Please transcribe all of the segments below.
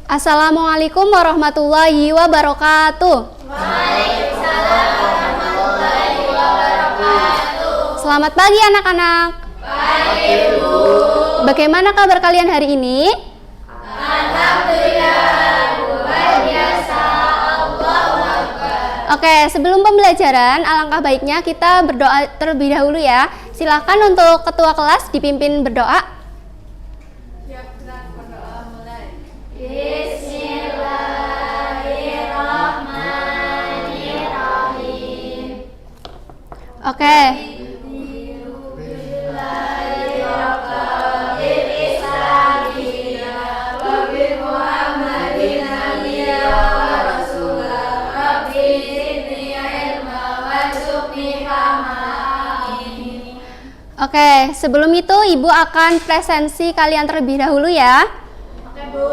Assalamualaikum warahmatullahi wabarakatuh. Waalaikumsalam warahmatullahi wabarakatuh. Selamat pagi anak-anak. Pagi, Bu. Bagaimana kabar kalian hari ini? Alhamdulillah, luar biasa. Allahu Akbar. Oke, sebelum pembelajaran, alangkah baiknya kita berdoa terlebih dahulu ya. Silahkan untuk ketua kelas dipimpin berdoa. Bismillahirrahmanirrahim. Oke. Oke, sebelum itu Ibu akan presensi kalian terlebih dahulu ya. Oke, Bu.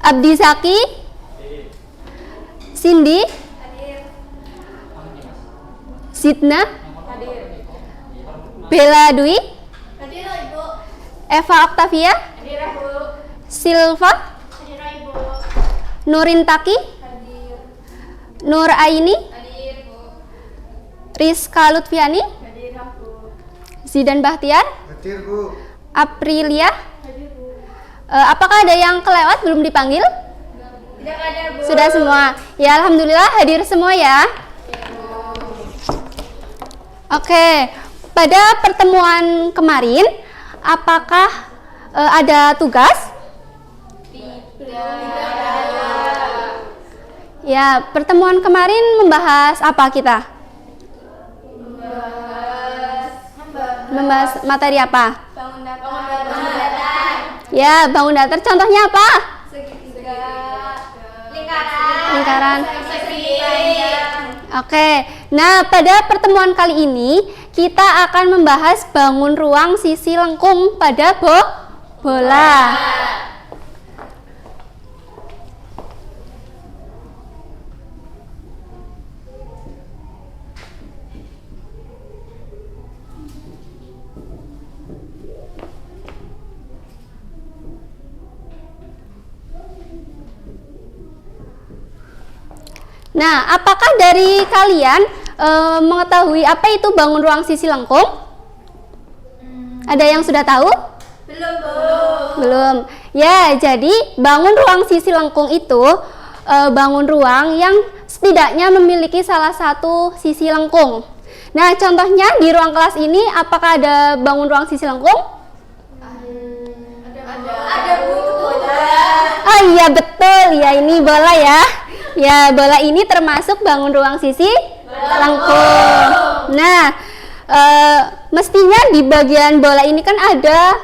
Abdi Zaki, Cindy, Sidna, Bella Dwi, Hadir, Ibu. Eva Octavia, Hadir, Bu. Silva, Hadir, Ibu. Nurin Taki, Hadir. Nur Aini, Hadir, Bu. Rizka Lutfiani, Hadir, Bu. Zidan Bahtiar, Hadir, Bu. Aprilia. Hadir, Bu. Apakah ada yang kelewat belum dipanggil? Tidak ada, Bu. Sudah semua. Ya, alhamdulillah hadir semua ya. Oke, pada pertemuan kemarin apakah ada tugas? Ya, pertemuan kemarin membahas apa kita? Membahas materi apa? Bangun datar. Ya, bangun datar. Contohnya apa? Segitiga. Lingkaran. Persegi panjang. Oke, nah pada pertemuan kali ini kita akan membahas bangun ruang sisi lengkung pada bola. Nah, apakah dari kalian mengetahui apa itu bangun ruang sisi lengkung? Ada yang sudah tahu? Belum, Bu. Belum. Ya, jadi bangun ruang sisi lengkung itu bangun ruang yang setidaknya memiliki salah satu sisi lengkung. Nah, contohnya di ruang kelas ini apakah ada bangun ruang sisi lengkung? Ada, Bu. Oh iya betul, ya ini bola ya. Ya, bola ini termasuk bangun ruang sisi lengkung. Nah, mestinya di bagian bola ini kan ada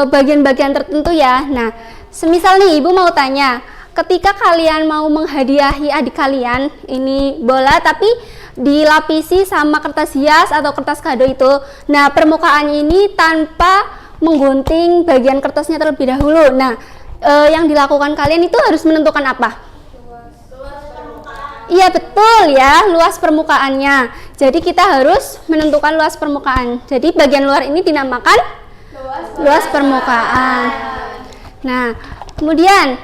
bagian-bagian tertentu ya. Nah, semisal nih Ibu mau tanya, ketika kalian mau menghadiahi adik kalian ini bola tapi dilapisi sama kertas hias atau kertas kado itu. Nah, permukaan ini tanpa menggunting bagian kertasnya terlebih dahulu. Nah, yang dilakukan kalian itu harus menentukan apa? Iya betul ya, luas permukaannya. Jadi kita harus menentukan luas permukaan. Jadi bagian luar ini dinamakan luas permukaan. Nah, kemudian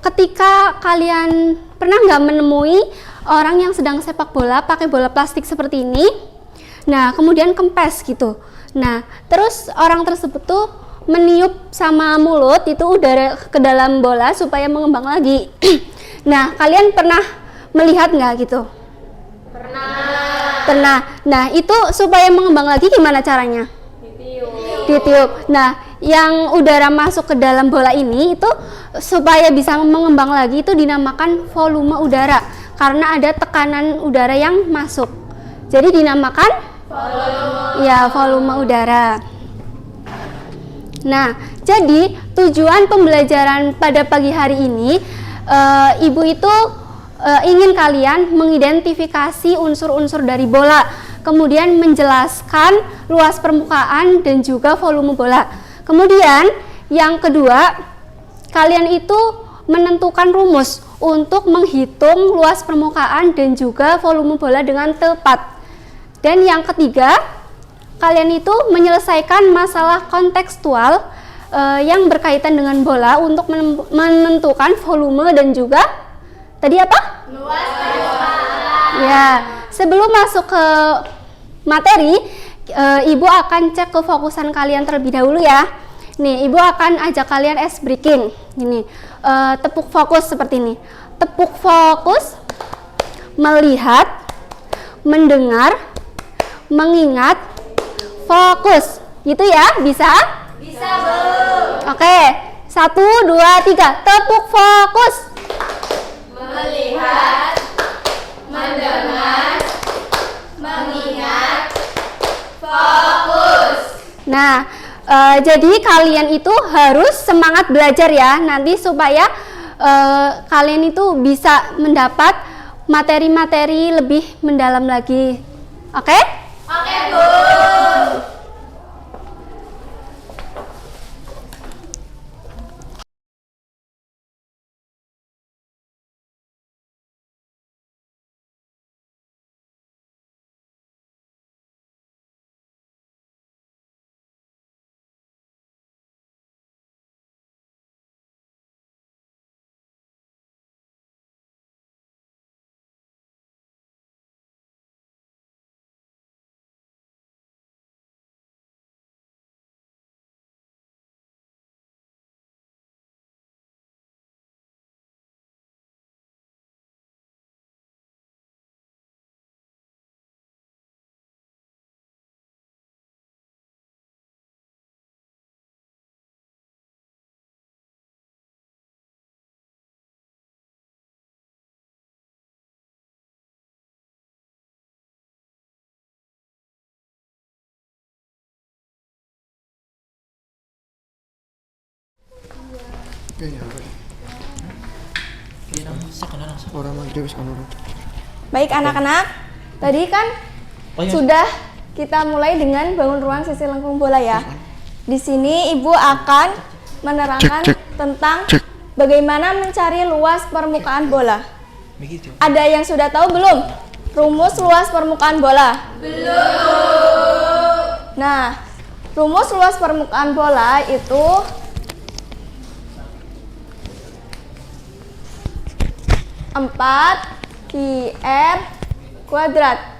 ketika kalian pernah nggak menemui orang yang sedang sepak bola pakai bola plastik seperti ini, nah kemudian kempes gitu. Nah, terus orang tersebut tuh meniup sama mulut itu udara ke dalam bola supaya mengembang lagi. Nah, kalian pernah melihat nggak gitu? Pernah. Nah, itu supaya mengembang lagi gimana caranya? Ditiup. Nah, yang udara masuk ke dalam bola ini itu supaya bisa mengembang lagi itu dinamakan volume udara karena ada tekanan udara yang masuk. Jadi dinamakan volume udara. Nah, jadi tujuan pembelajaran pada pagi hari ini Ibu itu ingin kalian mengidentifikasi unsur-unsur dari bola, kemudian menjelaskan luas permukaan dan juga volume bola. Kemudian yang kedua, kalian itu menentukan rumus untuk menghitung luas permukaan dan juga volume bola dengan tepat. Dan yang ketiga, kalian itu menyelesaikan masalah kontekstual yang berkaitan dengan bola untuk menentukan volume dan juga tadi apa? Luas permukaan. Ya, sebelum masuk ke materi, Ibu akan cek kefokusan kalian terlebih dahulu ya. Nih, Ibu akan ajak kalian ice breaking. Ini tepuk fokus seperti ini. Tepuk fokus, melihat, mendengar, mengingat, fokus. Gitu ya, bisa? Bisa, Bu. Oke, 1, 2, 3, tepuk fokus. Melihat, mendengar, mengingat, fokus. Nah, jadi kalian itu harus semangat belajar ya, nanti supaya kalian itu bisa mendapat materi-materi lebih mendalam lagi. Oke? Oke, Bu. Baik anak-anak, tadi kan sudah kita mulai dengan bangun ruang sisi lengkung bola ya. Di sini Ibu akan menerangkan tentang bagaimana mencari luas permukaan bola. Ada yang sudah tahu belum? Rumus luas permukaan bola? Belum. Nah, rumus luas permukaan bola itu empat pi r kuadrat.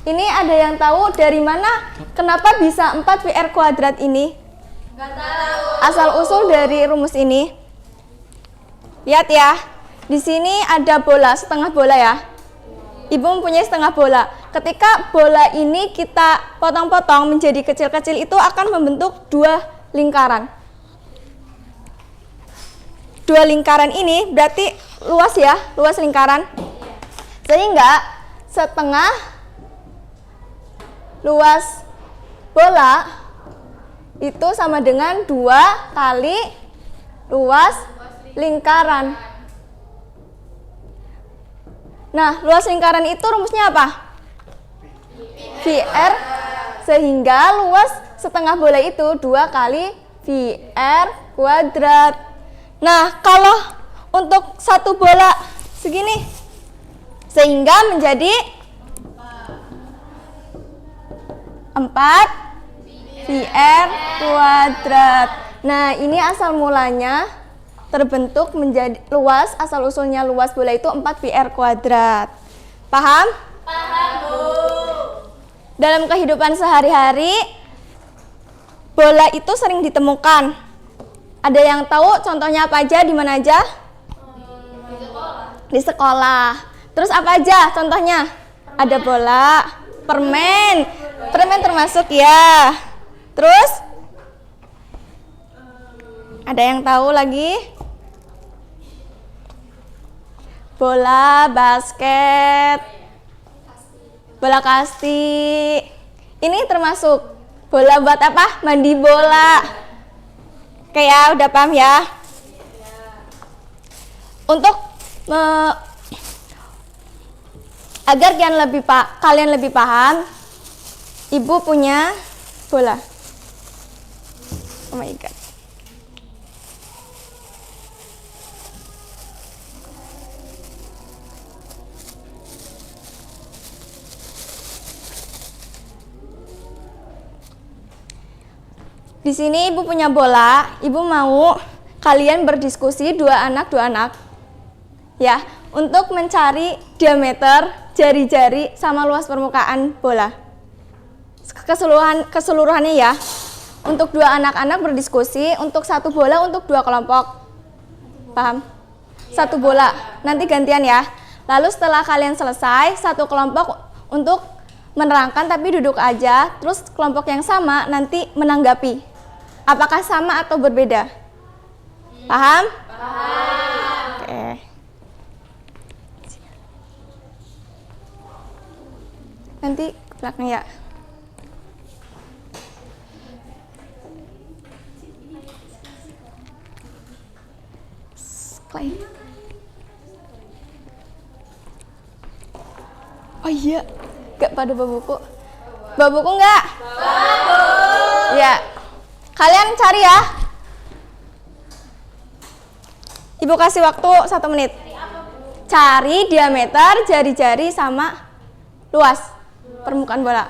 Ini ada yang tahu dari mana kenapa bisa 4 pi r kuadrat ini? Nggak tahu. Asal usul dari rumus ini. Lihat ya. Di sini ada bola, setengah bola ya. Ibu mempunyai setengah bola. Ketika bola ini kita potong-potong menjadi kecil-kecil, itu akan membentuk dua lingkaran. Dua lingkaran ini berarti luas ya, luas lingkaran. Sehingga setengah luas bola itu sama dengan 2 kali luas lingkaran. Nah, luas lingkaran itu rumusnya apa? Pi r, sehingga luas setengah bola itu 2 kali pi r kuadrat. Nah, kalau untuk satu bola segini, sehingga menjadi 4 pi r kuadrat. Nah, ini asal mulanya terbentuk menjadi luas, asal usulnya luas bola itu 4 pi r kuadrat. Paham? Paham, Bu. Dalam kehidupan sehari-hari, bola itu sering ditemukan. Ada yang tahu contohnya apa aja, di mana aja? Di sekolah. Di sekolah. Terus apa aja contohnya? Ada bola, permen. Permen termasuk ya. Terus? Ada yang tahu lagi? Bola basket. Bola kasti. Ini termasuk bola buat apa? Mandi bola. Oke ya, udah paham ya? Untuk agar kalian lebih paham, Ibu punya bola. Oh my god. Di sini Ibu punya bola, Ibu mau kalian berdiskusi dua anak ya, untuk mencari diameter jari-jari sama luas permukaan bola. Keseluruhannya ya. Untuk dua anak-anak berdiskusi untuk satu bola untuk dua kelompok. Paham? Satu bola. Nanti gantian ya. Lalu setelah kalian selesai, satu kelompok untuk menerangkan tapi duduk aja, terus kelompok yang sama nanti menanggapi. Apakah sama atau berbeda? Paham? Paham. Oke. Nanti ke belakang ya. Clay. Oh iya, gak pada bawa buku. Bawa buku nggak? Ya. Kalian cari ya. Ibu kasih waktu 1 menit. Cari diameter jari-jari sama luas permukaan bola.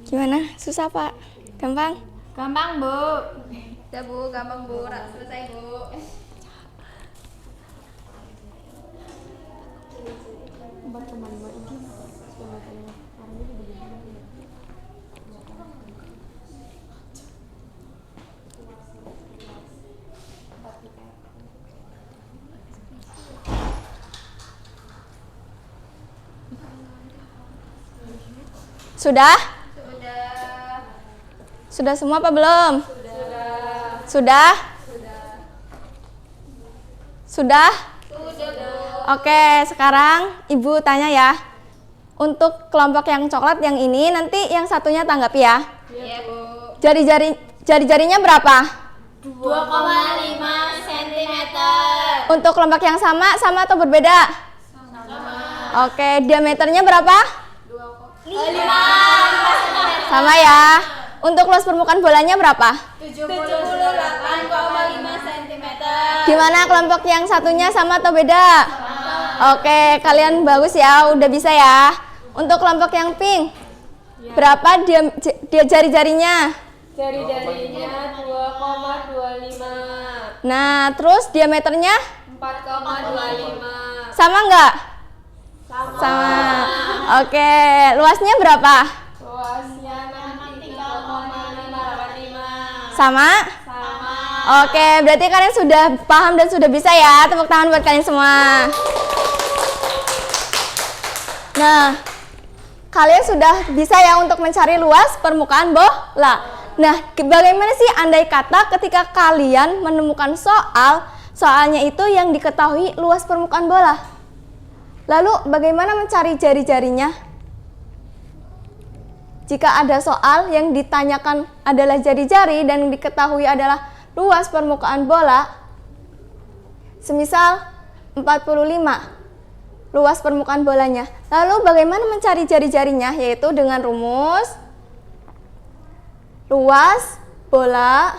Gimana? Susah Pak? Gampang? Gampang, Bu. Ya, Bu, gampang, Bu. Selesai, Bu. Sudah? Sudah. Sudah semua apa belum? Sudah. Sudah? Sudah? Sudah, Bu. Oke, sekarang Ibu tanya ya. Untuk kelompok yang coklat yang ini, nanti yang satunya tanggapi ya. Iya, Bu. Jari-jarinya berapa? 2,5 cm. Untuk kelompok yang sama atau berbeda? Sama. Oke, diameternya berapa? 5 Sama ya. Untuk luas permukaan bolanya berapa? 78,5 cm. Gimana kelompok yang satunya sama atau beda? Oke, kalian bagus ya, udah bisa ya. Untuk kelompok yang pink, berapa dia jari-jarinya? Jari-jarinya 2,25. Nah, terus diameternya 4,25. sama nggak? Sama. Oke, luasnya berapa? Luasnya nanti 3,585. Sama? Sama. Oke, berarti kalian sudah paham dan sudah bisa ya. Tepuk tangan buat kalian semua. Nah, kalian sudah bisa ya untuk mencari luas permukaan bola. Nah, bagaimana sih andai kata ketika kalian menemukan soalnya itu yang diketahui luas permukaan bola? Lalu bagaimana mencari jari-jarinya? Jika ada soal yang ditanyakan adalah jari-jari dan diketahui adalah luas permukaan bola, semisal 45 luas permukaan bolanya. Lalu bagaimana mencari jari-jarinya? Yaitu dengan rumus luas bola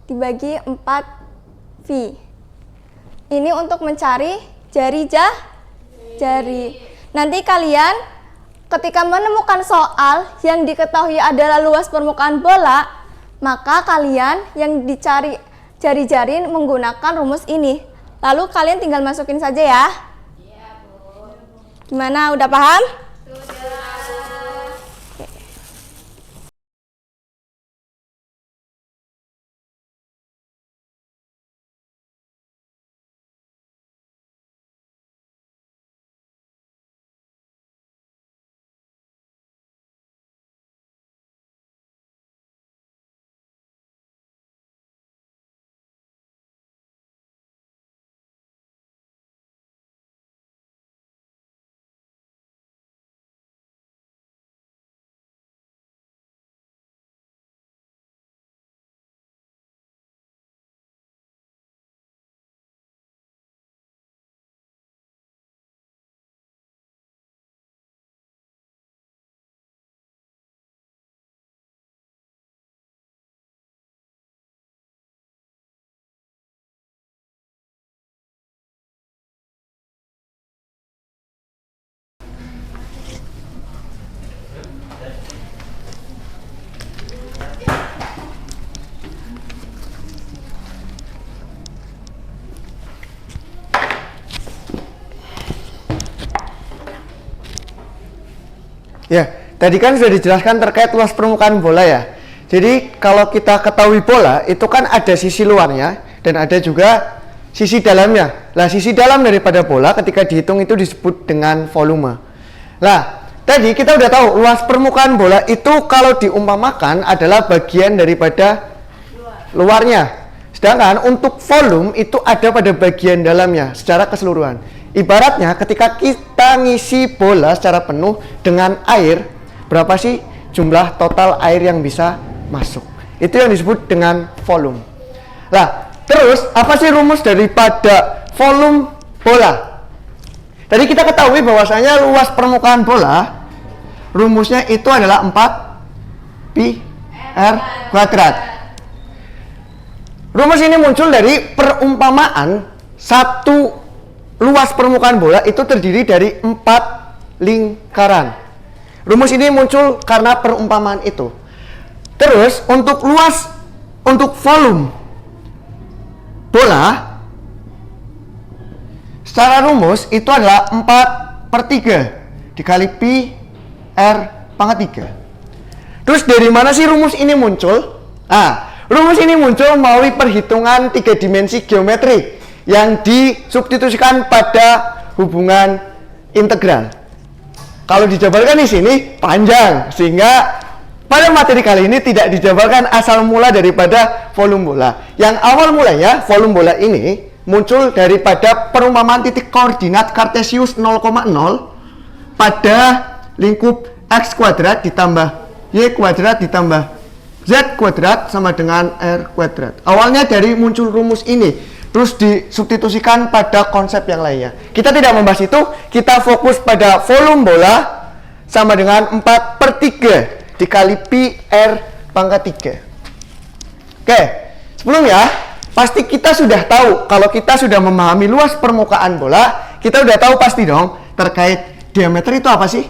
dibagi 4V. Ini untuk mencari jari. Nanti kalian ketika menemukan soal yang diketahui adalah luas permukaan bola, maka kalian yang dicari jari-jari menggunakan rumus ini. Lalu kalian tinggal masukin saja ya. Gimana, udah paham? Ya, tadi kan sudah dijelaskan terkait luas permukaan bola ya. Jadi kalau kita ketahui bola itu kan ada sisi luarnya dan ada juga sisi dalamnya. Nah, sisi dalam daripada bola ketika dihitung itu disebut dengan volume. Nah, tadi kita udah tahu luas permukaan bola itu kalau diumpamakan adalah bagian daripada luarnya. Sedangkan untuk volume itu ada pada bagian dalamnya secara keseluruhan. Ibaratnya ketika kita ngisi bola secara penuh dengan air, berapa sih jumlah total air yang bisa masuk? Itu yang disebut dengan volume. Nah, terus apa sih rumus daripada volume bola? Tadi kita ketahui bahwasanya luas permukaan bola rumusnya itu adalah 4 pi r kuadrat. Rumus ini muncul dari perumpamaan satu luas permukaan bola itu terdiri dari 4 lingkaran. Rumus ini muncul karena perumpamaan itu. Terus untuk volume bola secara rumus itu adalah 4/3 dikali pi r pangkat 3. Terus dari mana sih rumus ini muncul? Rumus ini muncul melalui perhitungan 3 dimensi geometri yang disubstitusikan pada hubungan integral. Kalau dijabarkan di sini panjang, sehingga pada materi kali ini tidak dijabarkan asal mula daripada volume bola. Yang awal mulanya volume bola ini muncul daripada perumpamaan titik koordinat Kartesius 0,0 pada lingkup x kuadrat ditambah y kuadrat ditambah z kuadrat sama dengan r kuadrat. Awalnya dari muncul rumus ini, terus disubstitusikan pada konsep yang lainnya. Kita tidak membahas itu, kita fokus pada volume bola sama dengan 4/3 dikali pi r pangkat 3. Oke, sebelumnya pasti kita sudah tahu, kalau kita sudah memahami luas permukaan bola, kita udah tahu pasti dong terkait diameter itu apa sih?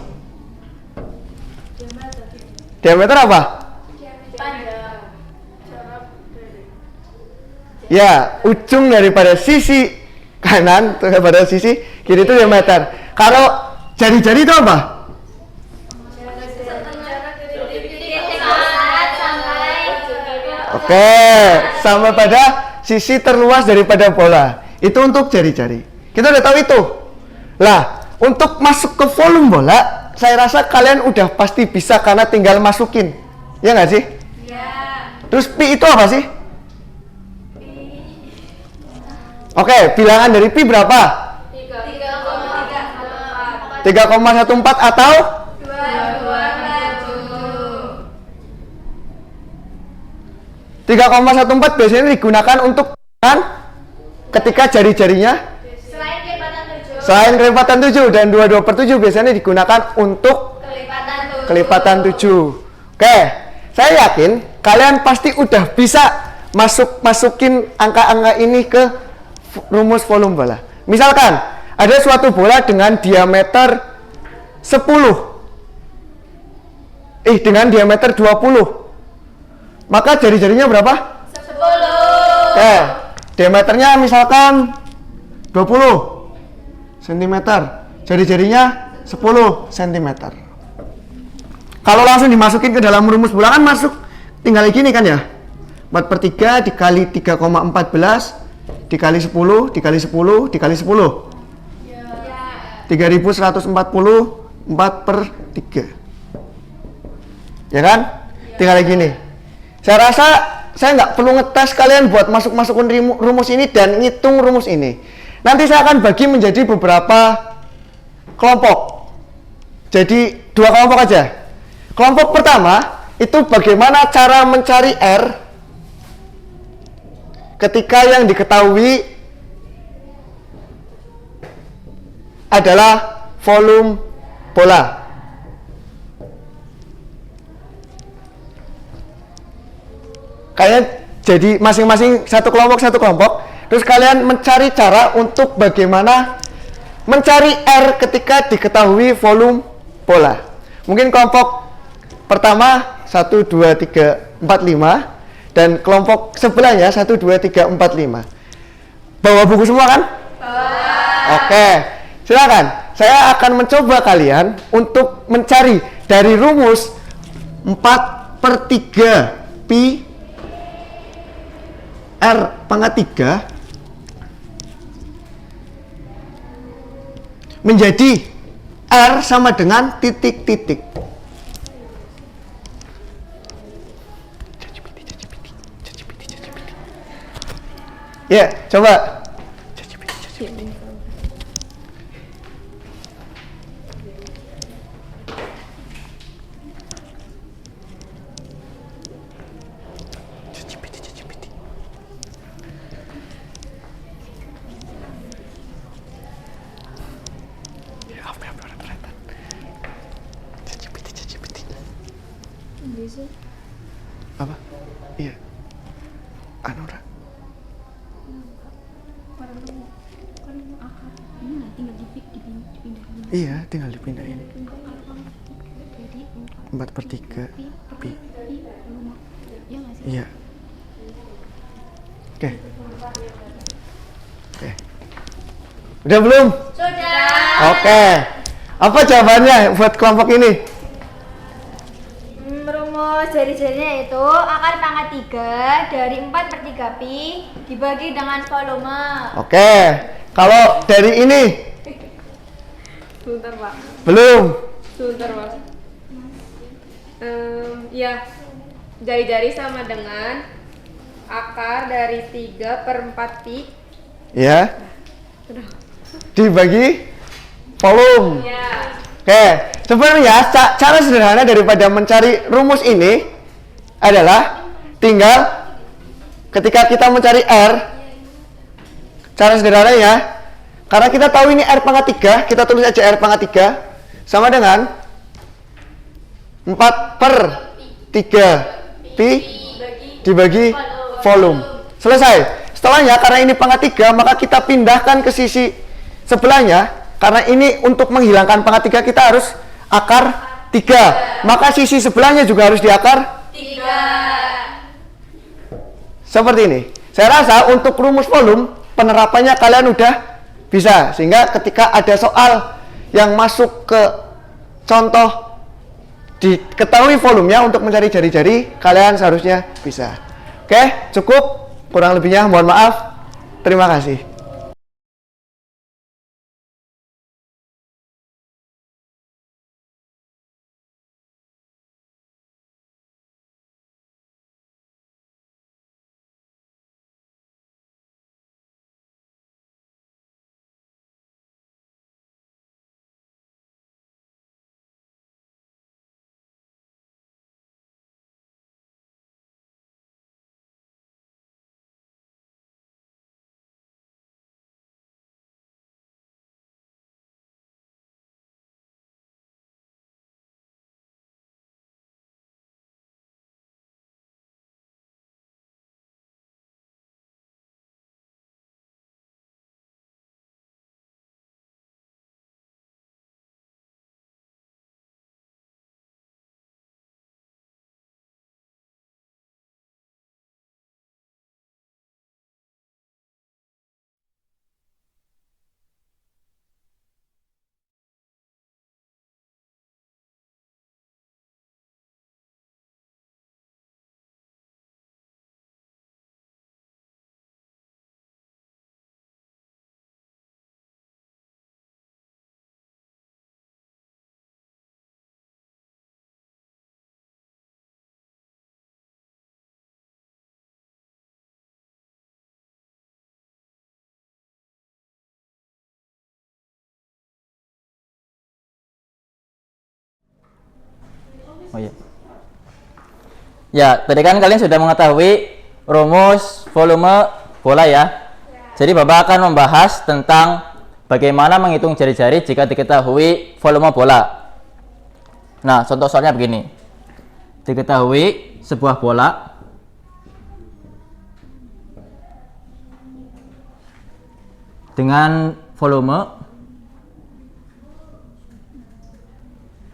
Diameter apa? Ya, ujung daripada sisi kanan kepada sisi kiri itu diameter. Kalau jari-jari itu apa? Oke, sama pada sisi terluas daripada bola. Itu untuk jari-jari. Kita udah tahu itu. Lah, untuk masuk ke volume bola, saya rasa kalian udah pasti bisa karena tinggal masukin. Ya nggak sih? Iya. Terus pi itu apa sih? Oke, bilangan dari pi berapa? 3,14 atau 3,14 biasanya digunakan untuk ketika jari-jarinya selain kelipatan 7 dan 22/7 biasanya digunakan untuk kelipatan 7. Oke, saya yakin kalian pasti udah bisa masukin angka-angka ini ke rumus volume bola. Misalkan ada suatu bola dengan diameter 10 dengan diameter 20, maka jari-jarinya berapa? 10. Diameternya misalkan 20 cm, jari-jarinya 10 cm. Kalau langsung dimasukin ke dalam rumus bola kan masuk tinggal gini kan ya, 4/3 dikali 3,14 dikali 10 dikali 10 dikali 10 3140 4/3, ya kan? Tinggal gini. Saya rasa saya nggak perlu ngetes kalian buat masukin rumus ini dan ngitung rumus ini. Nanti saya akan bagi menjadi beberapa kelompok. Jadi 2 kelompok aja. Kelompok pertama itu bagaimana cara mencari R ketika yang diketahui adalah volume bola. Kalian jadi masing-masing satu kelompok, terus kalian mencari cara untuk bagaimana mencari R ketika diketahui volume bola. Mungkin kelompok pertama 1, 2, 3, 4, 5 dan kelompok sebelahnya 1, 2, 3, 4, 5. Bawa buku semua kan? Bawa. Oke, silakan. Saya akan mencoba kalian untuk mencari dari rumus 4/3 pi R pangkat 3 menjadi R sama dengan titik-titik. Ya, coba. Apa? Iya. Anura. Iya, tinggal dipindahin. 4/3 pi. Iya. Oke. Oke. Udah belum? Sudah. Oke. Apa jawabannya buat kelompok ini? Rumus jari-jarinya itu akar pangkat 3 dari 4/3 pi dibagi dengan volume. Oke. Kalau dari ini? Sebentar Pak. Belum. Sebentar Pak. Ya, jari-jari sama dengan akar dari 3/4 pi. Ya. Dibagi volume. Ya. Oke, sebenarnya cara sederhana daripada mencari rumus ini adalah tinggal ketika kita mencari R, cara sederhananya, karena kita tahu ini R pangkat 3, kita tulis aja R pangkat 3 sama dengan 4/3 pi dibagi volume. Selesai. Setelahnya, karena ini pangkat 3, maka kita pindahkan ke sisi sebelahnya. Karena ini untuk menghilangkan pangkat 3 kita harus akar 3. Maka sisi sebelahnya juga harus diakar 3. seperti ini. Saya rasa untuk rumus volume penerapannya kalian udah bisa. Sehingga ketika ada soal yang masuk ke contoh diketahui volumenya untuk mencari jari-jari, kalian seharusnya bisa. Oke, cukup. Kurang lebihnya mohon maaf. Terima kasih. Oh iya. Ya, tadi kan kalian sudah mengetahui rumus volume bola ya. Jadi Bapak akan membahas tentang bagaimana menghitung jari-jari jika diketahui volume bola. Nah, contoh soalnya begini. Diketahui sebuah bola dengan volume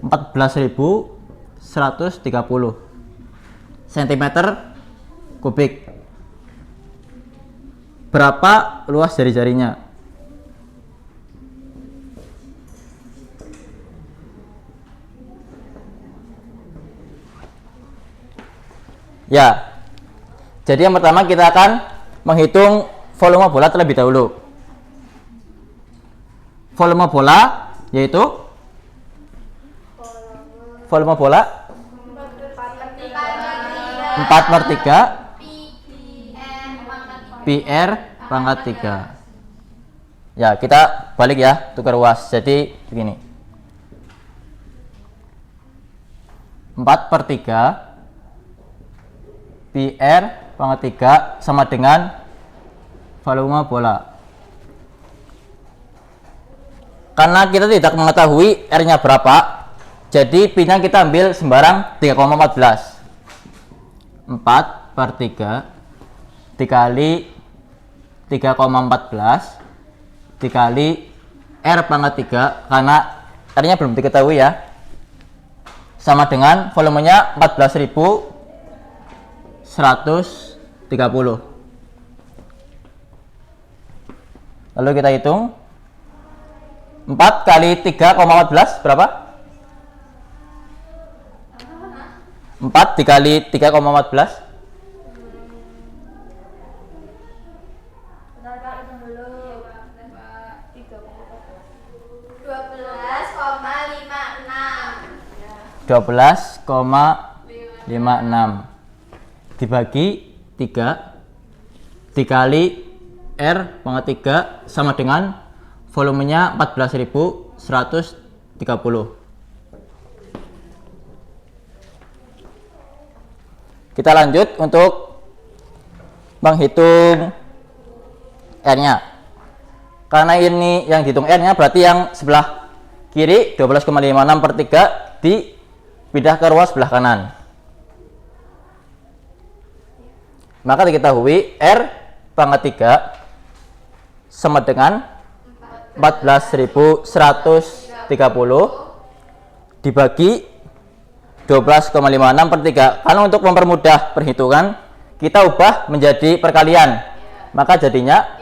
14.130 cm kubik. Berapa luas jari-jarinya? Ya. Jadi yang pertama kita akan menghitung volume bola terlebih dahulu. Volume bola yaitu volume bola 4/3 PR pangkat 3. Ya, kita balik ya, tukar ruas. Jadi begini. 4/3 PR pangkat 3 sama dengan volume bola. Karena kita tidak mengetahui R-nya berapa, jadi P-nya kita ambil sembarang 3,14. 4/3 dikali 3,14 dikali R pangkat 3, karena R-nya belum diketahui ya, sama dengan volumenya 14.130. Lalu kita hitung 4 kali 3,14 berapa? 4 dikali 3,14 12,56 dibagi 3 dikali R pangkat 3 sama dengan volumenya 14.130. Kita lanjut untuk menghitung R-nya. Karena ini yang dihitung R-nya, berarti yang sebelah kiri 12,56/3 dipindah ke ruas sebelah kanan. Maka diketahui R pangkat 3 sama dengan 14.130 dibagi 12,56/3. Karena untuk mempermudah perhitungan, kita ubah menjadi perkalian. Maka jadinya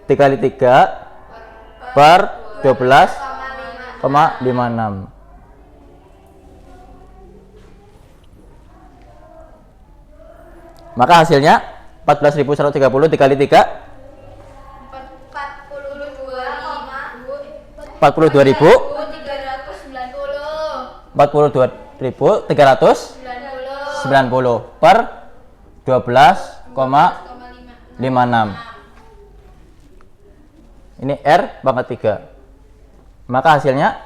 dikali 3 per 12,56. Maka hasilnya 14.130 dikali 3 42.390 per 12,56. Ini R pangkat 3. Maka hasilnya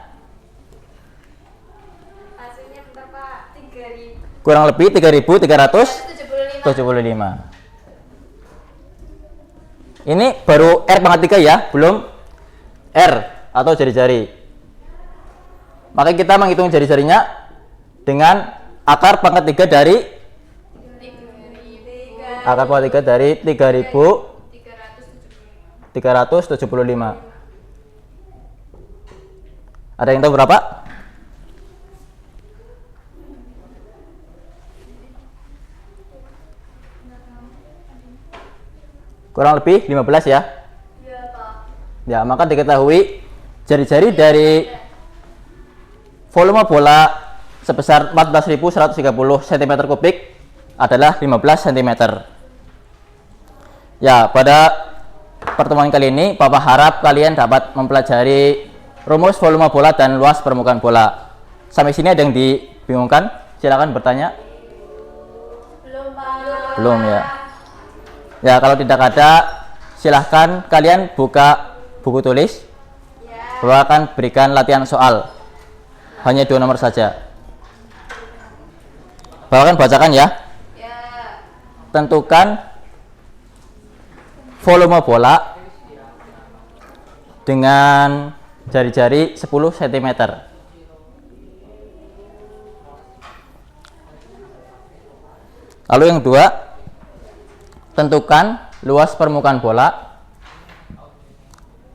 berapa? 3.000. kurang lebih 3.375. Ini baru R pangkat 3 ya, belum R atau jari-jari. Maka kita menghitung jari-jarinya dengan akar pangkat 3 dari 3.375. Ada yang tahu berapa? Kurang lebih 15 ya. Ya, maka diketahui jari-jari dari volume bola sebesar 14.130 cm3 adalah 15 cm. Ya, pada pertemuan kali ini Bapak harap kalian dapat mempelajari rumus volume bola dan luas permukaan bola. Sampai sini ada yang dibingungkan? Silakan bertanya. Belum ya. Ya, kalau tidak ada, silahkan kalian buka buku tulis. Bapak akan berikan latihan soal. Hanya 2 nomor saja. Bapak akan bacakan ya. Tentukan volume bola dengan jari-jari 10 cm. Lalu yang kedua, tentukan luas permukaan bola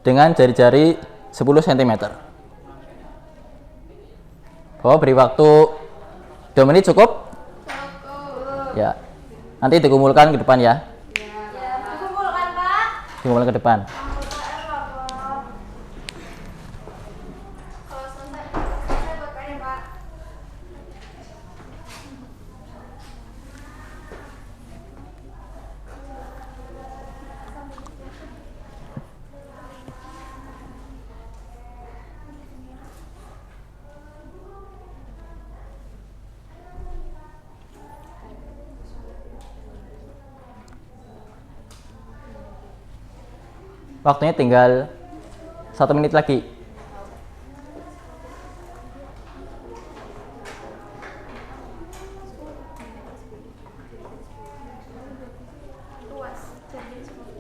dengan jari-jari 10 cm. Bapak beri waktu 2 menit cukup? Ya. Nanti dikumpulkan ke depan ya. Dikumpulkan ke depan. Waktunya tinggal 1 menit lagi.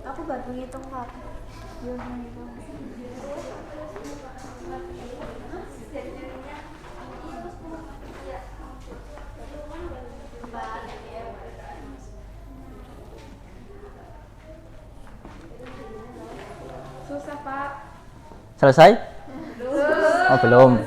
Aku baru ngitung Kak. Susah, Pak. Selesai? Oh, belum.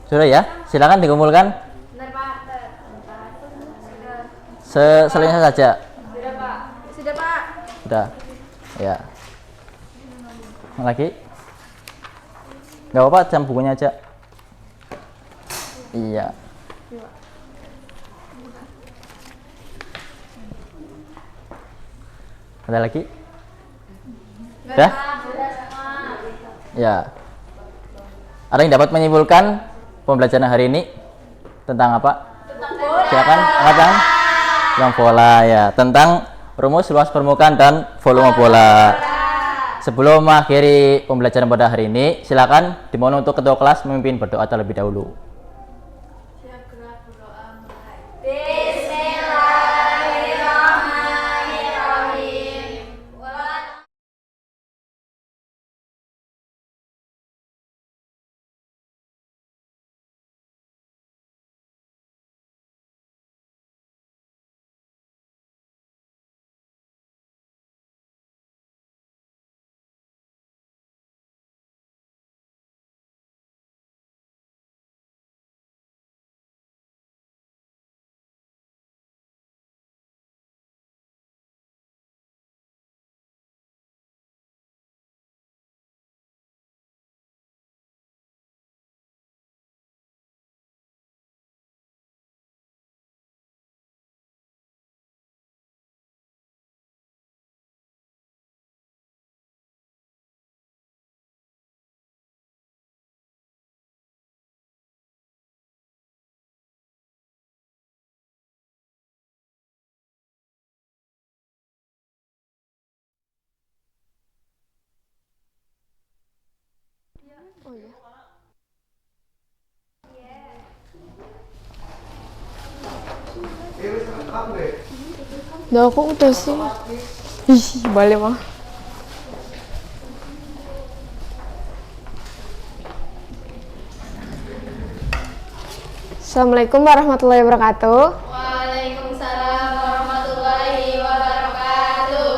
Sudah ya? Silakan dikumpulkan. Selesai saja. Sudah Pak. Sudah. Ya. Lagi? Nggak apa-apa, jam bukunya aja. Iya. Ada lagi? Sudah? Ya. Ada yang dapat menyimpulkan pembelajaran hari ini tentang apa? Silakan, angkat tangan. Tentang bola ya, tentang rumus luas permukaan dan volume bola. Sebelum mengakhiri pembelajaran pada hari ini, silakan dimohon untuk ketua kelas memimpin berdoa terlebih dahulu. Nah, aku udah sih. Ih, balik mah. Assalamualaikum warahmatullahi wabarakatuh. Waalaikumsalam warahmatullahi wabarakatuh.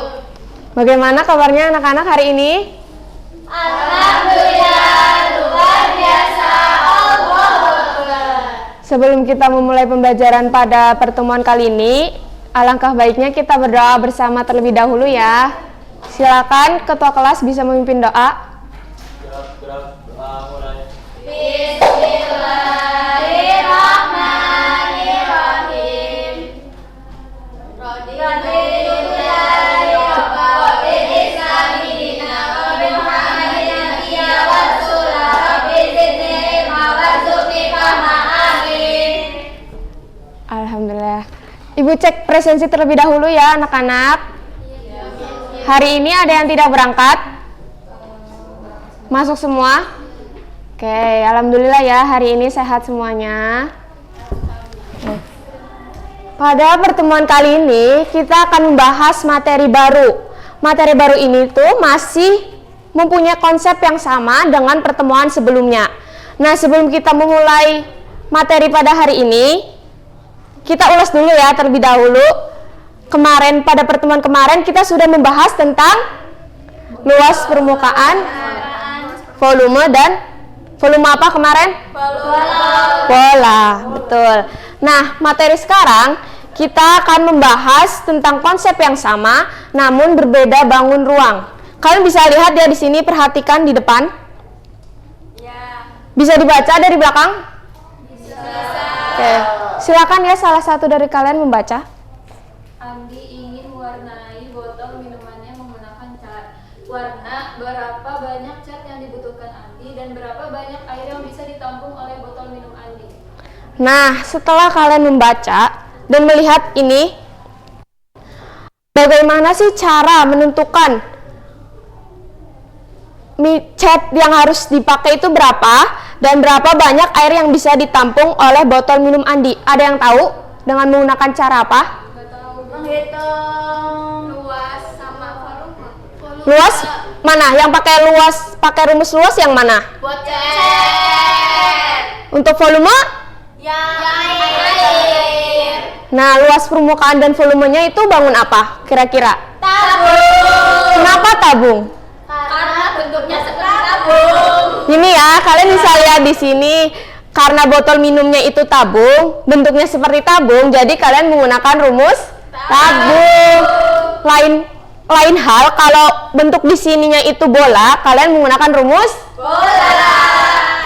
Bagaimana kabarnya anak-anak hari ini? Alhamdulillah, luar biasa. Allahu Akbar. Sebelum kita memulai pembelajaran pada pertemuan kali ini, alangkah baiknya kita berdoa bersama terlebih dahulu ya. Silakan ketua kelas bisa memimpin doa. Bismillahirrahmanirrahim. Radillahi rabba wa bil islami dina wa bi Muhammadin nabiyya wa rasulah. Rabbi zidni ilma warzuqni fahma. Amin. Alhamdulillah. Ibu cek presensi terlebih dahulu ya anak-anak. Hari ini ada yang tidak berangkat? Masuk semua? Oke, alhamdulillah ya hari ini sehat semuanya. Pada pertemuan kali ini kita akan membahas materi baru. Materi baru ini tuh masih mempunyai konsep yang sama dengan pertemuan sebelumnya. Nah, sebelum kita memulai materi pada hari ini, kita ulas dulu ya terlebih dahulu. Kemarin pada pertemuan kemarin kita sudah membahas tentang luas permukaan, volume dan volume apa kemarin? Bola, betul. Nah, materi sekarang kita akan membahas tentang konsep yang sama namun berbeda bangun ruang. Kalian bisa lihat ya di sini, perhatikan di depan. Bisa dibaca dari belakang? Bisa. Oke, silakan ya salah satu dari kalian membaca. Andi ingin mewarnai botol minumannya menggunakan cat. Warna, berapa banyak cat yang dibutuhkan Andi dan berapa banyak air yang bisa ditampung oleh botol minum Andi? Nah, setelah kalian membaca dan melihat ini, bagaimana sih cara menentukan cat yang harus dipakai itu berapa dan berapa banyak air yang bisa ditampung oleh botol minum Andi? Ada yang tahu dengan menggunakan cara apa? Menghitung luas sama volume. Luas mana? Yang pakai rumus luas yang mana? Buat cat. Untuk volume? Yang air. Nah, luas permukaan dan volumenya itu bangun apa kira-kira? Tabung. Kenapa tabung? Karena bentuknya seperti tabung. Ini ya, kalian bisa lihat di sini karena botol minumnya itu tabung, bentuknya seperti tabung, jadi kalian menggunakan rumus tabung. Lain hal kalau bentuk di sininya itu bola, kalian menggunakan rumus Bola.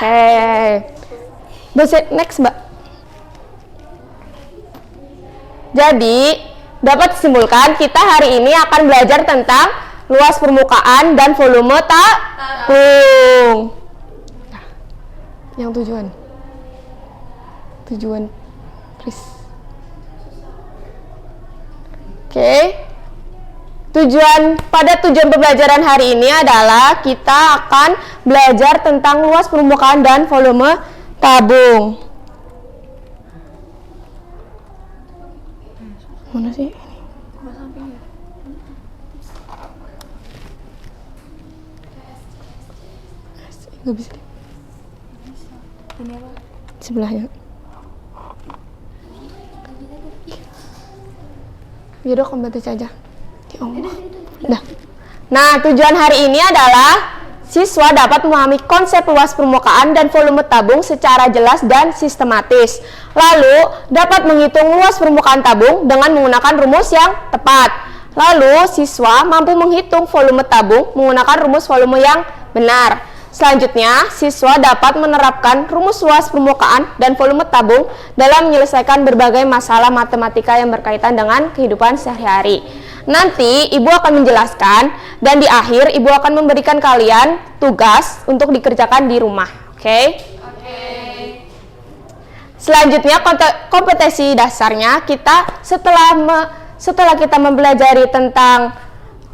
Oke. Next, Mbak. Jadi, dapat disimpulkan kita hari ini akan belajar tentang luas permukaan dan volume tabung. Nah, yang tujuan, Chris. Oke. Tujuan pembelajaran hari ini adalah kita akan belajar tentang luas permukaan dan volume tabung. Mana sih? Nggak bisa. Sebelahnya. Yaudah, kamu baca aja. Ya Allah. Dah. Nah, tujuan hari ini adalah siswa dapat memahami konsep luas permukaan dan volume tabung secara jelas dan sistematis. Lalu, dapat menghitung luas permukaan tabung dengan menggunakan rumus yang tepat. Lalu, siswa mampu menghitung volume tabung menggunakan rumus volume yang benar. Selanjutnya, siswa dapat menerapkan rumus luas permukaan dan volume tabung dalam menyelesaikan berbagai masalah matematika yang berkaitan dengan kehidupan sehari-hari. Nanti Ibu akan menjelaskan dan di akhir Ibu akan memberikan kalian tugas untuk dikerjakan di rumah. Oke? Selanjutnya kompetensi dasarnya kita setelah kita mempelajari tentang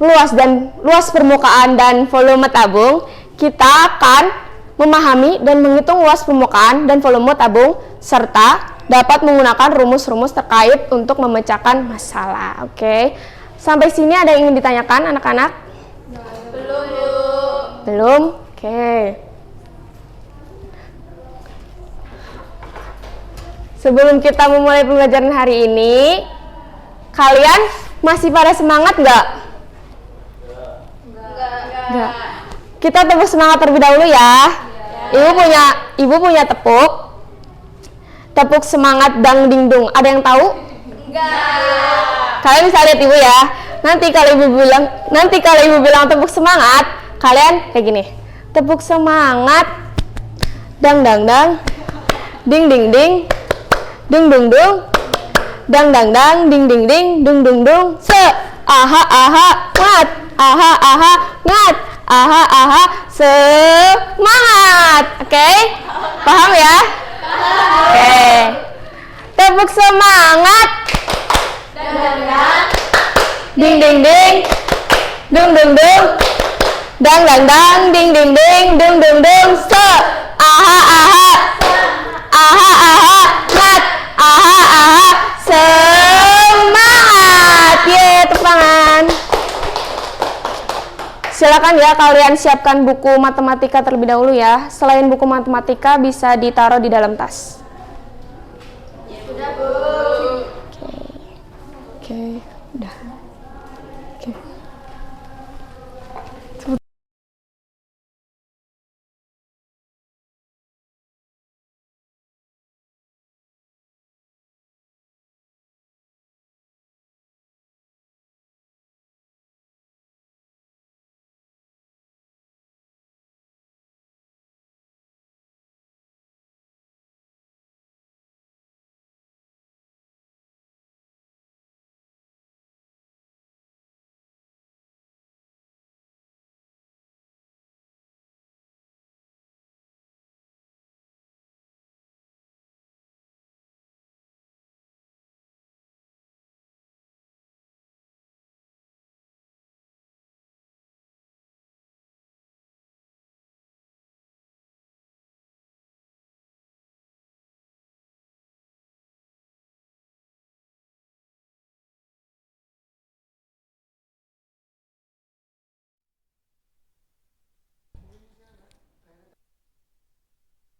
luas permukaan dan volume tabung, kita akan memahami dan menghitung luas permukaan dan volume tabung serta dapat menggunakan rumus-rumus terkait untuk memecahkan masalah. Oke. Sampai sini ada yang ingin ditanyakan anak-anak? Belum? Oke. Sebelum kita memulai pembelajaran hari ini, kalian masih pada semangat nggak? Nggak. Kita tepuk semangat terlebih dahulu ya. Ibu punya tepuk semangat dang ding dung. Ada yang tahu? Kalian bisa lihat Ibu ya. Nanti kalau Ibu bilang tepuk semangat, kalian kayak gini. Tepuk semangat. Dang dang dang. Ding ding ding. Dung dung dung. Dang dang dang, ding ding ding, dung dung dung. Aha aha ngat. Aha aha ngat. Aha aha semangat. Oke? Paham ya? Oke. Tepuk semangat. Ding ding ding. Dung dung dung. Dang dang dang, ding ding ding, dung dung dung. Aha aha. Aha aha ngat. Aha aha semangat. Tepuk tangan. Silakan ya kalian siapkan buku matematika terlebih dahulu ya. Selain buku matematika bisa ditaruh di dalam tas. Oke, udah.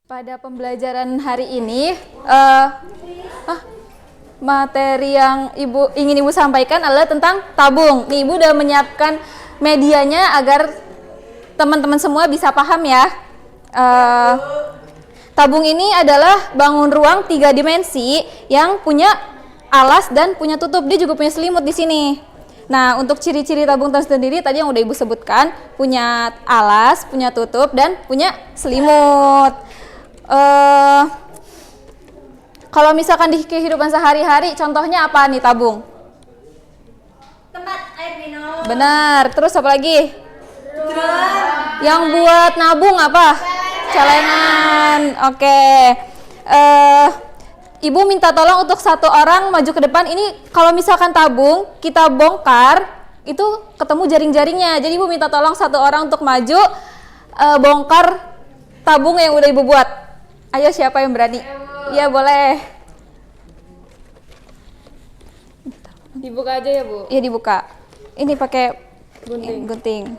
Pada pembelajaran hari ini, materi yang ingin Ibu sampaikan adalah tentang tabung. Nih, Ibu udah menyiapkan medianya agar teman-teman semua bisa paham ya. Tabung ini adalah bangun ruang 3 dimensi yang punya alas dan punya tutup. Dia juga punya selimut di sini. Nah, untuk ciri-ciri tabung tersendiri tadi yang udah Ibu sebutkan, punya alas, punya tutup, dan punya selimut. Kalau misalkan di kehidupan sehari-hari, contohnya apa nih tabung? Tempat air minum. Benar. Terus apa lagi? Yang buat nabung apa? Celengan. Oke. Ibu minta tolong untuk 1 orang maju ke depan. Ini kalau misalkan tabung kita bongkar, itu ketemu jaring-jaringnya. Jadi Ibu minta tolong 1 orang untuk maju bongkar tabung yang udah Ibu buat. Ayo, siapa yang berani? Iya, boleh. Dibuka aja ya, Bu. Iya, dibuka. Ini pakai gunting.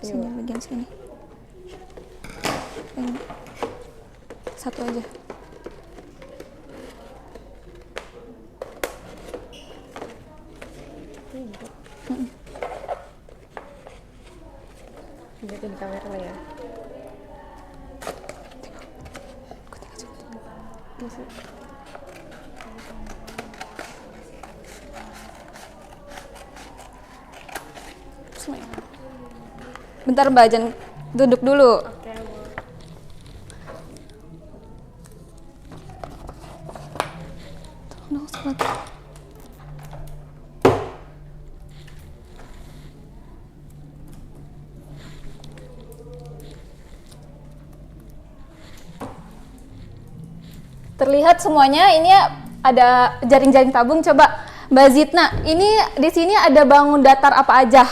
Sini, bagian sini. Ini. 1 aja. Lihatin kamera ya. Bentar Mbak, jangan duduk dulu. Terlihat semuanya, ini ada jaring-jaring tabung. Coba Mbak Zitna, ini di sini ada bangun datar apa aja?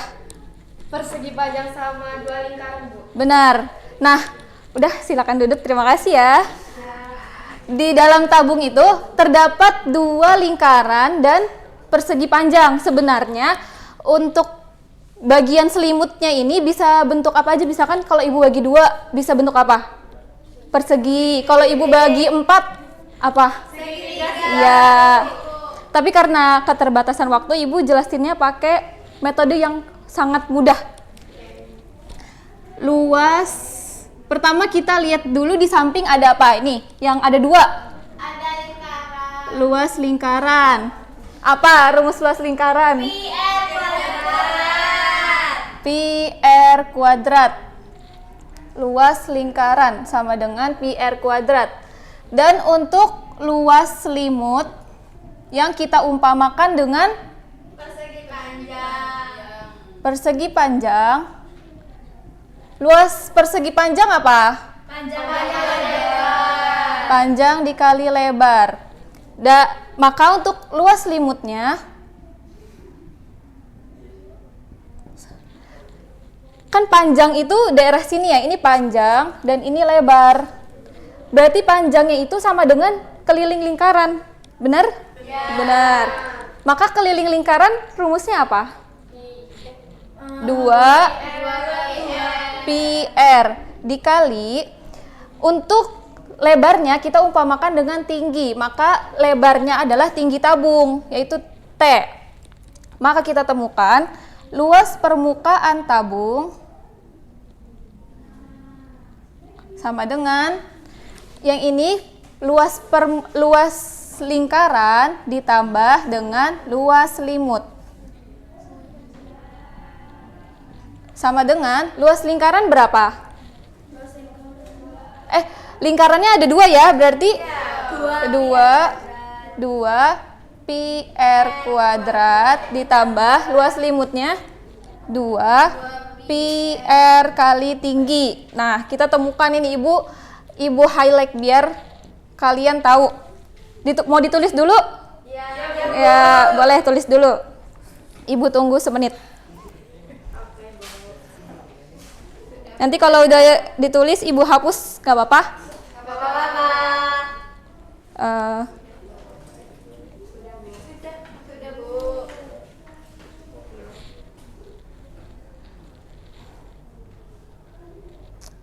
Persegi panjang sama 2 lingkaran, Bu. Benar. Nah, udah silakan duduk. Terima kasih ya. Di dalam tabung itu terdapat 2 lingkaran dan persegi panjang. Sebenarnya untuk bagian selimutnya ini bisa bentuk apa aja? Misalkan kalau Ibu bagi 2 bisa bentuk apa? Persegi. Kalau Ibu bagi 4 apa? Ya. Tapi karena keterbatasan waktu, Ibu jelasinnya pakai metode yang sangat mudah. Luas. Pertama kita lihat dulu di samping ada apa? Ini yang ada 2. Ada lingkaran. Luas lingkaran. Apa rumus luas lingkaran? PR kuadrat. Luas lingkaran sama dengan PR kuadrat. Dan untuk luas selimut yang kita umpamakan dengan persegi panjang. Luas persegi panjang apa? Panjang dikali lebar. Maka untuk luas selimutnya, kan panjang itu daerah sini ya, ini panjang dan ini lebar. Berarti panjangnya itu sama dengan keliling lingkaran. Benar? Benar. Maka keliling lingkaran rumusnya apa? 2 PR dikali, untuk lebarnya kita umpamakan dengan tinggi, maka lebarnya adalah tinggi tabung, yaitu T. Maka kita temukan luas permukaan tabung sama dengan yang ini, luas lingkaran ditambah dengan luas selimut. Sama dengan luas lingkaran berapa? Lingkarannya ada 2 ya, berarti 2 PR kuadrat ditambah luas selimutnya 2 PR kali tinggi. Nah, kita temukan ini Ibu highlight biar kalian tahu. Mau ditulis dulu? Ya, boleh tulis dulu. Ibu tunggu semenit. Nanti kalau udah ditulis Ibu hapus, gak apa-apa?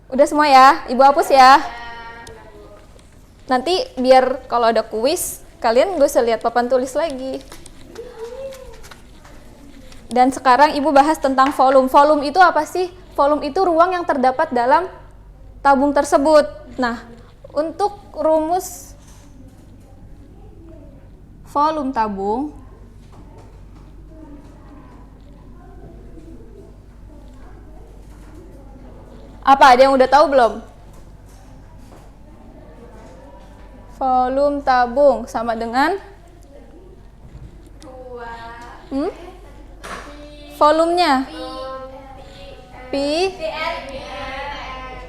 Udah semua ya? Ibu hapus ya? Nanti biar kalau ada kuis, kalian gak usah lihat papan tulis lagi. Dan sekarang Ibu bahas tentang volume. Volume itu apa sih? Volume itu ruang yang terdapat dalam tabung tersebut. Nah, untuk rumus volume tabung, apa ada yang udah tahu belum? Volume tabung sama dengan volumenya pi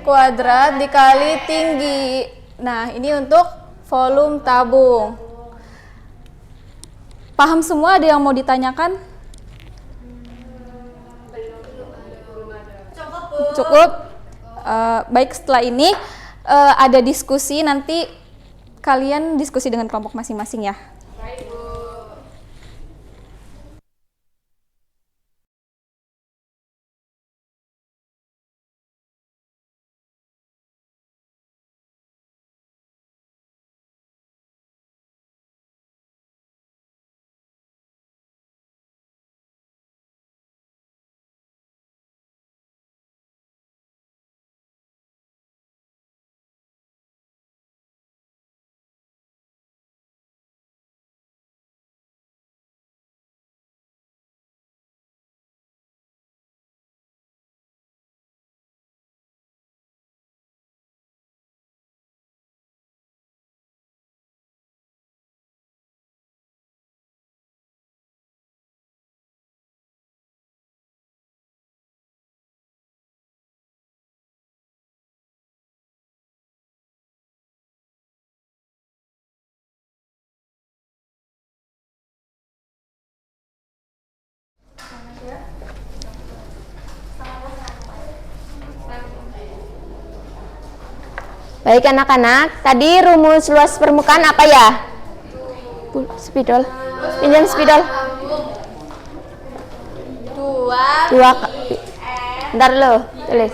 kuadrat dikali tinggi. Nah, ini untuk volume tabung. Paham semua? Ada yang mau ditanyakan? Cukup? Baik, setelah ini ada diskusi, nanti kalian diskusi dengan kelompok masing-masing ya. Baik anak-anak, tadi rumus luas permukaan apa ya? Spidol. Pinjam spidol. Dua. Ntar lo, tulis.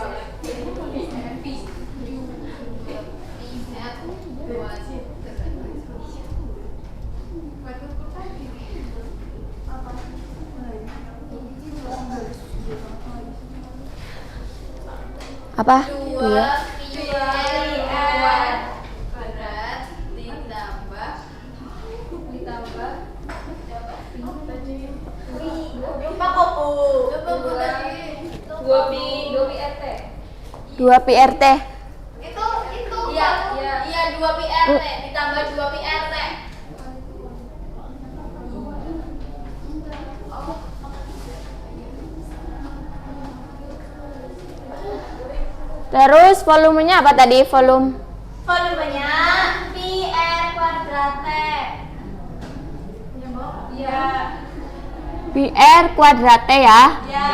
Apa? Dua. Dua pi RT. Itu iya 2 pi RT ditambah 2 pi RT. Terus volumenya apa tadi? Volumenya pi R kuadrat T. Iya. Pi R kuadrat T ya. Ya.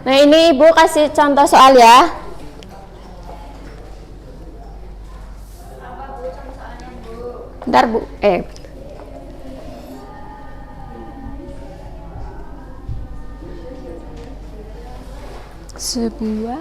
Nah, ini Ibu kasih contoh soal ya. Bentar Bu. Sebuah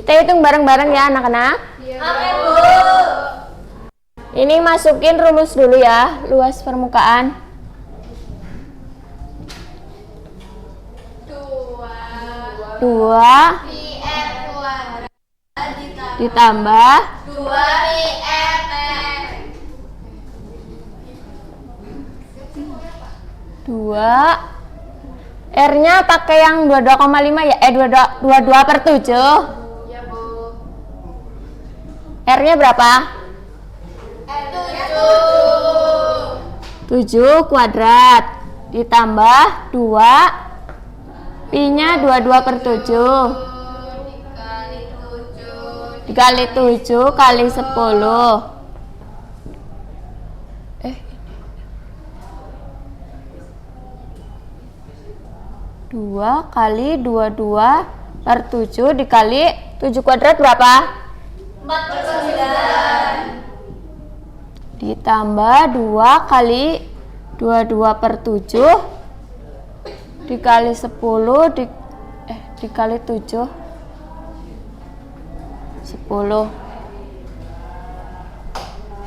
kita hitung bareng-bareng ya anak-anak. Oke, Bu. Ini masukin rumus dulu ya, luas permukaan. 2 pi R kuadrat ditambah 2 pi RT. 2 R-nya pakai yang 22,5 ya? 22/7. Ya, Bu. R-nya berapa? 7. 7 kuadrat ditambah 2 pi-nya 22 per 7 dikali 7 kali 10. 2 kali 22 per 7 dikali 7 kuadrat berapa? 49. Ditambah 2 kali 22 per 7 dikali 10 dikali 7 10.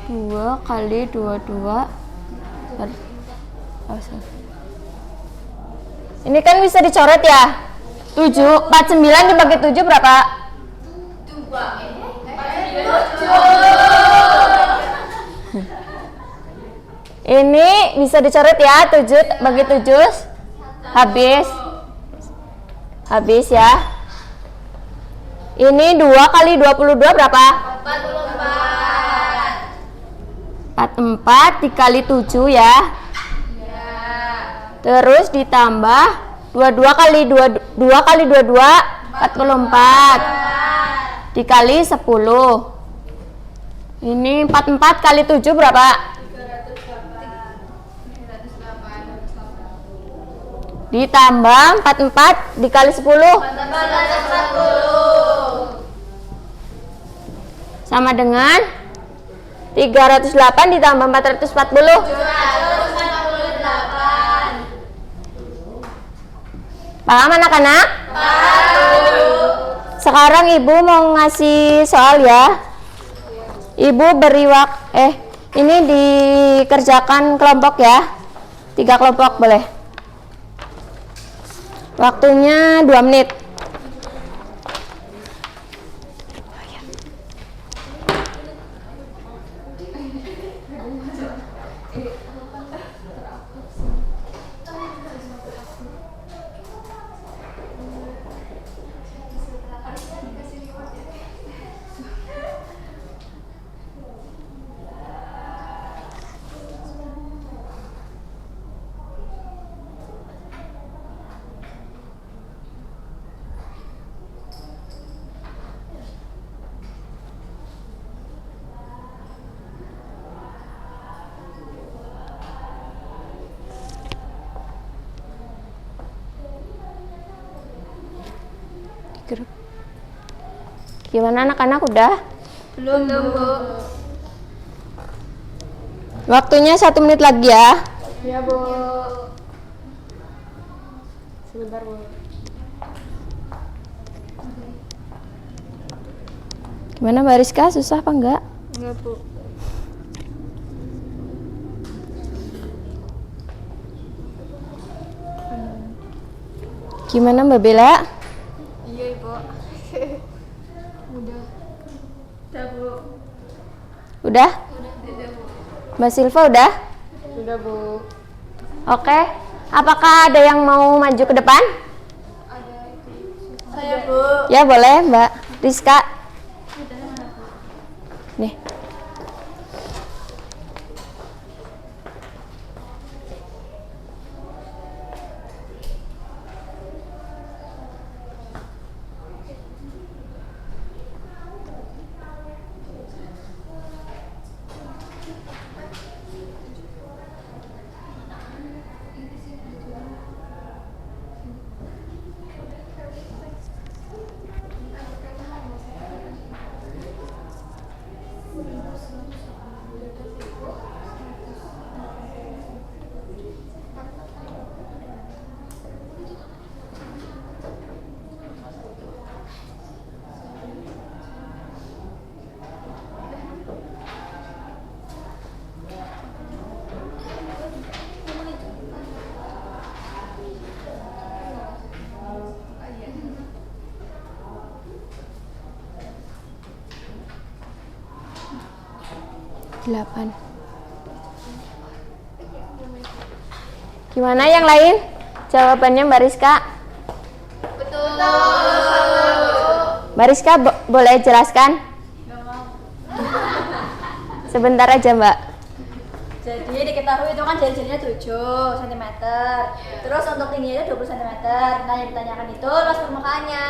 2 kali 22 per ini kan bisa dicoret ya. 7 49 dibagi 7 berapa? 2. Ini bisa dicoret ya. 7 bagi 7 habis ya. Ini 2 kali 22 berapa? 44 dikali 7 ya. Terus ditambah 22 kali 22 44 dikali 10. Ini 44 kali 7 berapa? 308. Ditambah 44 dikali 10 sama dengan 308 ditambah 440. Paham anak-anak? Sekarang ibu mau ngasih soal ya. Ibu beri ini dikerjakan kelompok ya. 3 kelompok boleh. Waktunya 2 menit. Gimana anak-anak udah? Belum, Bu. Waktunya 1 menit lagi ya. Ya, Bu. Sebentar, Bu. Gimana Mbak Rizka? Susah apa enggak? Enggak, Bu. Gimana Mbak Bella? Iya, Ibu. Udah, Bu. Udah? Mbak Silva udah? Udah, Bu. Oke. Apakah ada yang mau maju ke depan? Saya, Bu. Ya boleh Mbak Rizka. Nih. Delapan. Gimana yang lain? Jawabannya Mbak Rizka? Betul. Mbak Rizka boleh jelaskan? Sebentar aja Mbak. Jadi diketahui itu kan jari-jarinya 7 cm. Terus untuk tingginya itu 20 cm. Nah, yang ditanyakan itu luas permukaannya.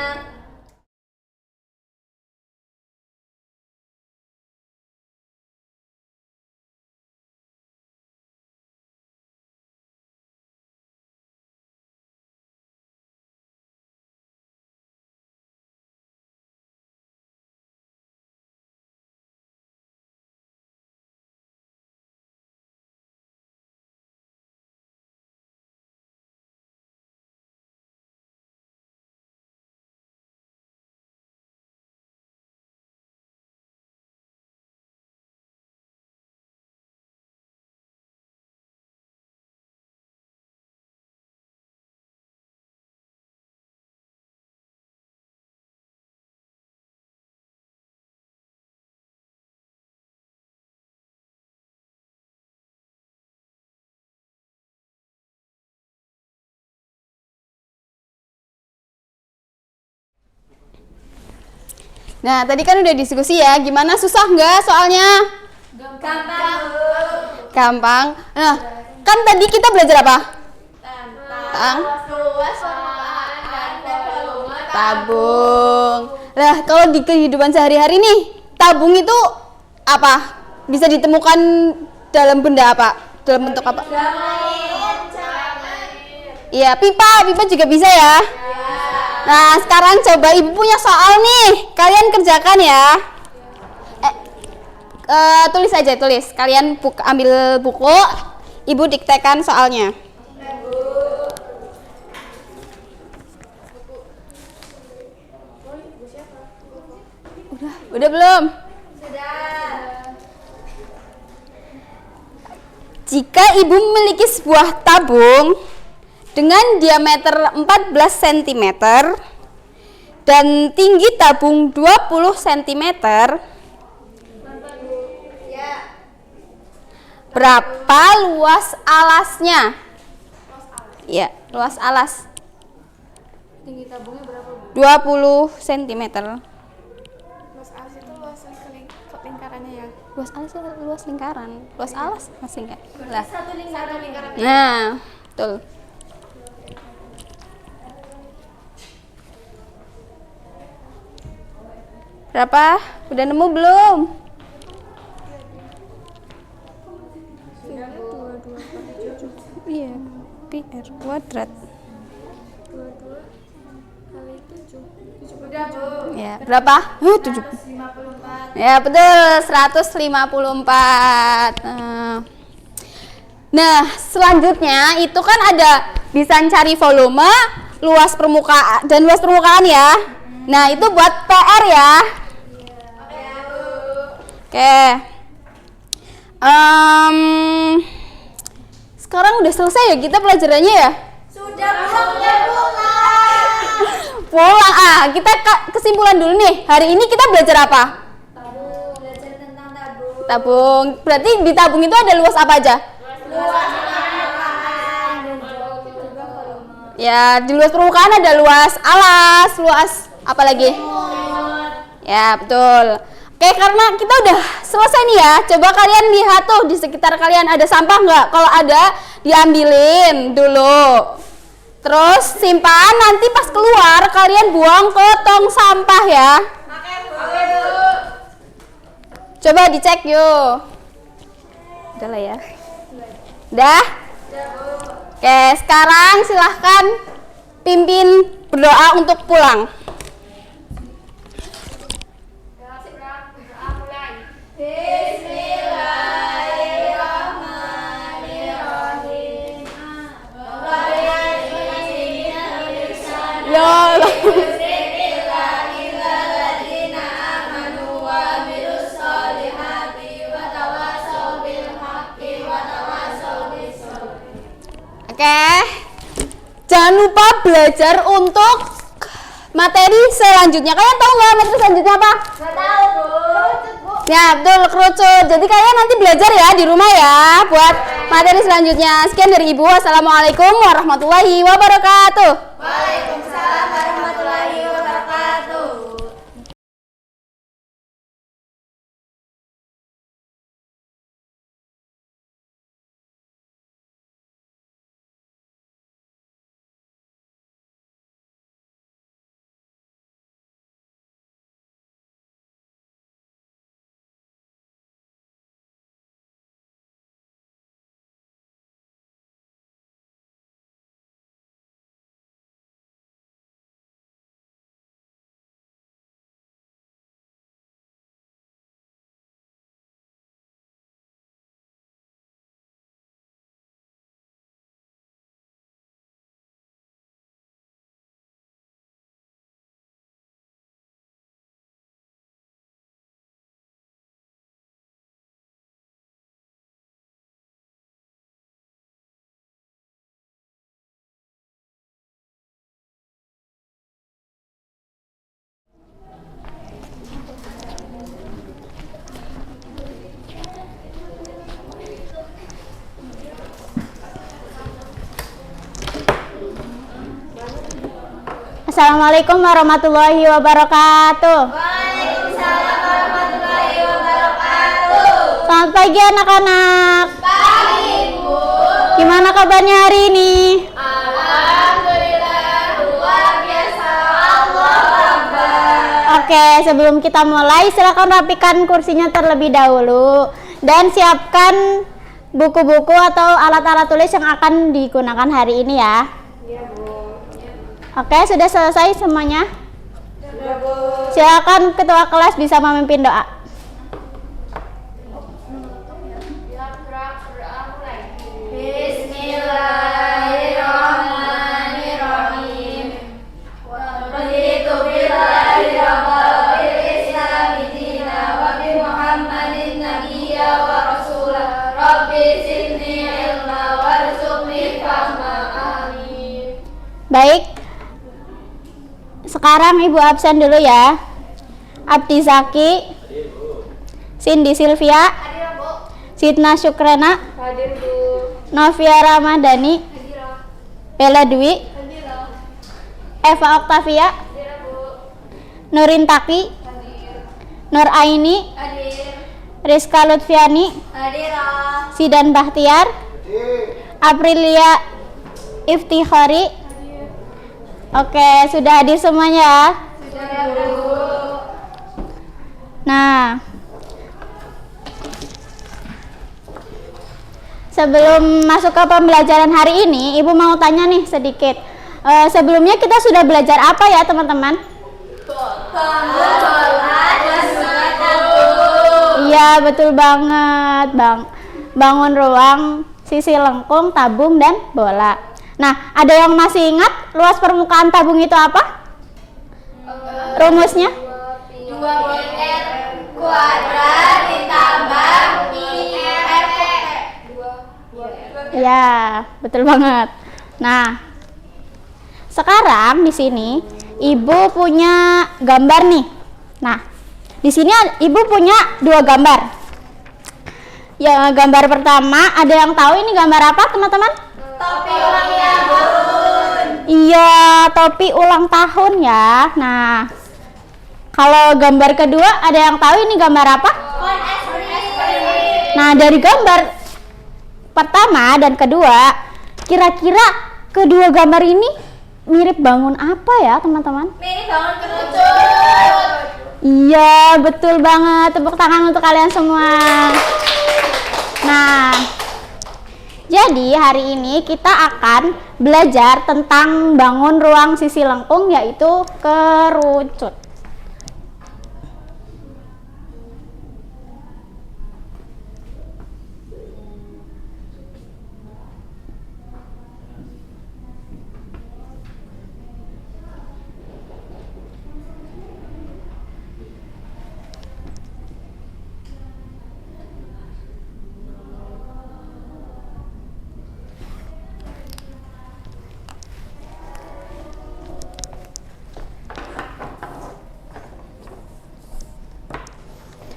Nah, tadi kan udah diskusi ya, gimana, susah nggak soalnya? Gampang. Gampang. Nah, kan tadi kita belajar apa? Tentang Luas permukaan dan volume tabung. Nah, kalau di kehidupan sehari-hari nih, tabung itu apa? Bisa ditemukan dalam benda apa? Dalam bentuk apa? Iya, pipa juga bisa ya. Nah, sekarang coba ibu punya soal nih, kalian kerjakan ya. Tulis aja, tulis. Kalian ambil buku, ibu diktekan soalnya. Udah belum? Jika ibu memiliki sebuah tabung dengan diameter 14 cm dan tinggi tabung 20 cm, berapa luas alasnya? Ya, luas alas. Tinggi tabungnya berapa, Bu? 20 cm. Luas alas itu luas lingkarannya ya. Luas alas ya, luas lingkaran. Luas alas masih enggak? Lah. satu lingkaran. Nah, betul. Berapa? Udah nemu belum? Iya, PR kuadrat. Ya, berapa? 7. Ya, betul, 154. Nah, selanjutnya itu kan ada bisa cari volume, luas permukaan dan luas permukaan ya. Nah, itu buat PR ya. Oke. Sekarang udah selesai ya kita pelajarannya ya? Sudah pulang. Pulang. Kita kesimpulan dulu nih. Hari ini kita belajar apa? Tabung, belajar tentang tabung. Tabung. Berarti di tabung itu ada luas apa aja? Luas permukaan dan juga volume. Ya, di luas permukaan ada luas alas, luas apa lagi? Ya, betul. Oke, karena kita udah selesai nih ya, coba kalian lihat tuh di sekitar kalian ada sampah nggak? Kalau ada, diambilin dulu. Terus simpan, nanti pas keluar kalian buang ke tong sampah ya. Coba dicek yuk. Udah lah ya. Udah? Oke, sekarang silahkan pimpin berdoa untuk pulang. Ya Allah. Oke. Jangan lupa belajar untuk materi selanjutnya. Kalian tahu nggak materi selanjutnya apa? Nggak tahu, Bu. Ya, betul, kerucut. Jadi kalian nanti belajar ya di rumah ya buat materi selanjutnya. Sekian dari Ibu. Wassalamualaikum warahmatullahi wabarakatuh. Waalaikumsalam warahmatullahi wabarakatuh. Assalamualaikum warahmatullahi wabarakatuh. Waalaikumsalam warahmatullahi wabarakatuh. Selamat pagi anak-anak. Pagi, Bu. Gimana kabarnya hari ini? Alhamdulillah luar biasa. Allahu Akbar. Oke, sebelum kita mulai silakan rapikan kursinya terlebih dahulu dan siapkan buku-buku atau alat-alat tulis yang akan digunakan hari ini ya. Iya, Bu. Oke, sudah selesai semuanya? Sudah, Bu. Silakan ketua kelas bisa memimpin doa. Bismillahirrahmanirrahim. Raditu billahi rabbil islami dinan wa bi Muhammadin nabiyya wa rasulah. Rabbi zidni ilma warzuqni fahma. Amin. Baik. Sekarang Ibu absen dulu ya. Abdi Zaki, Cindy Sylvia, Sidna Syukrana, Hadir, Bu. Novia Ramadhani, Bella Dwi, Eva Oktavia, Hadir, Bu. Nurin Taki, Nur Aini, Hadir. Rizka Lutfiani, Hadirah. Sidan Bahtiar, Aprilia Iftikhari. Oke, sudah hadir semuanya ya. Sudah, Bu. Nah, sebelum masuk ke pembelajaran hari ini, Ibu mau tanya nih sedikit. Sebelumnya kita sudah belajar apa ya teman-teman? Iya, betul banget, Bang. Bangun ruang, sisi lengkung, tabung, dan bola. Nah, ada yang masih ingat luas permukaan tabung itu apa? Rumusnya? 2πr kuadrat ditambah πr. Ya, betul banget. Nah, sekarang di sini Ibu punya gambar nih. Nah, di sini Ibu punya dua gambar. Ya, gambar pertama ada yang tahu ini gambar apa, teman-teman? Topi ulang tahun. Iya, topi ulang tahun ya. Nah, kalau gambar kedua ada yang tahu ini gambar apa? Kon es krim. Nah, dari gambar pertama dan kedua, kira-kira kedua gambar ini mirip bangun apa ya, teman-teman? Ini bangun kerucut. Iya, betul banget. Tepuk tangan untuk kalian semua. Nah, jadi hari ini kita akan belajar tentang bangun ruang sisi lengkung, yaitu kerucut.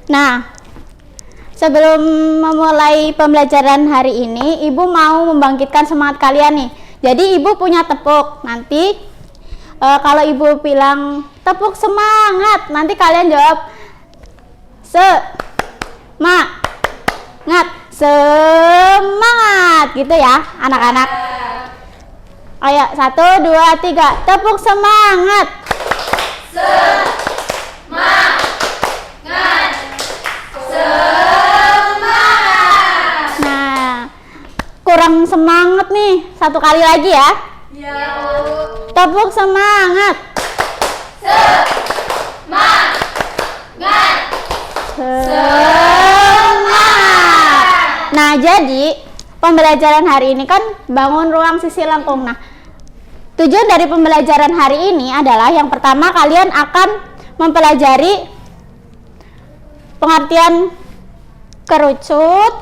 Nah, sebelum memulai pembelajaran hari ini, Ibu mau membangkitkan semangat kalian nih. Jadi Ibu punya tepuk. Nanti kalau Ibu bilang tepuk semangat, nanti kalian jawab semangat gitu ya, anak-anak. Ayo, 1, 2, 3, tepuk semangat. Nah, kurang semangat nih. Satu kali lagi ya. Ya, Bu. Tepuk semangat. Semangat. Nah, jadi pembelajaran hari ini kan bangun ruang sisi lengkung. Nah, tujuan dari pembelajaran hari ini adalah yang pertama kalian akan mempelajari pengertian kerucut,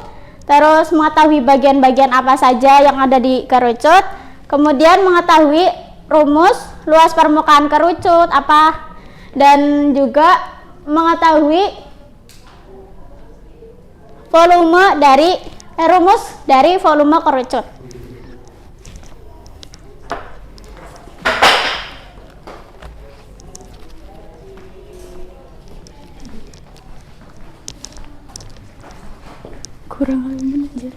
terus mengetahui bagian-bagian apa saja yang ada di kerucut, kemudian mengetahui rumus luas permukaan kerucut apa, dan juga mengetahui volume dari rumus dari volume kerucut. kurang halus aja.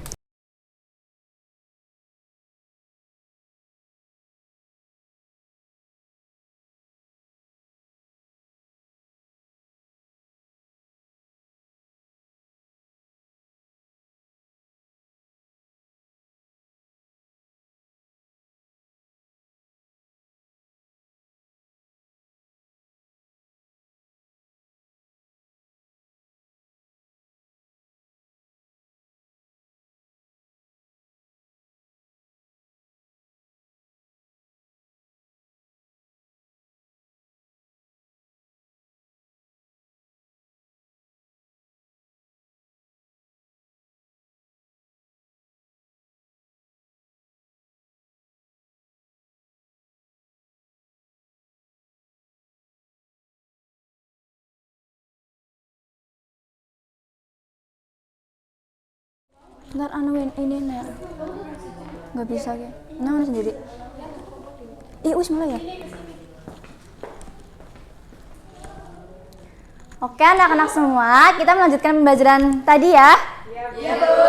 Ntar anuin ini ya, nggak bisa ya, nyaman sendiri. Us mulai ya. Oke anak-anak semua, kita melanjutkan pembelajaran tadi ya.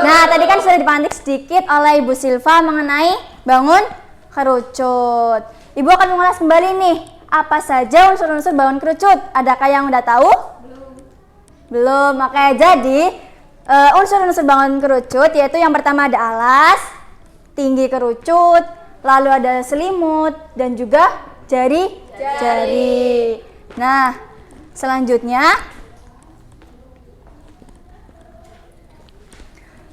Nah tadi kan sudah dipantik sedikit oleh Ibu Silva mengenai bangun kerucut. Ibu akan mengulas kembali nih, apa saja unsur-unsur bangun kerucut. Adakah yang udah tahu? Belum. Oke, jadi unsur-unsur bangun kerucut yaitu yang pertama ada alas, tinggi kerucut, lalu ada selimut dan juga jari. Nah, selanjutnya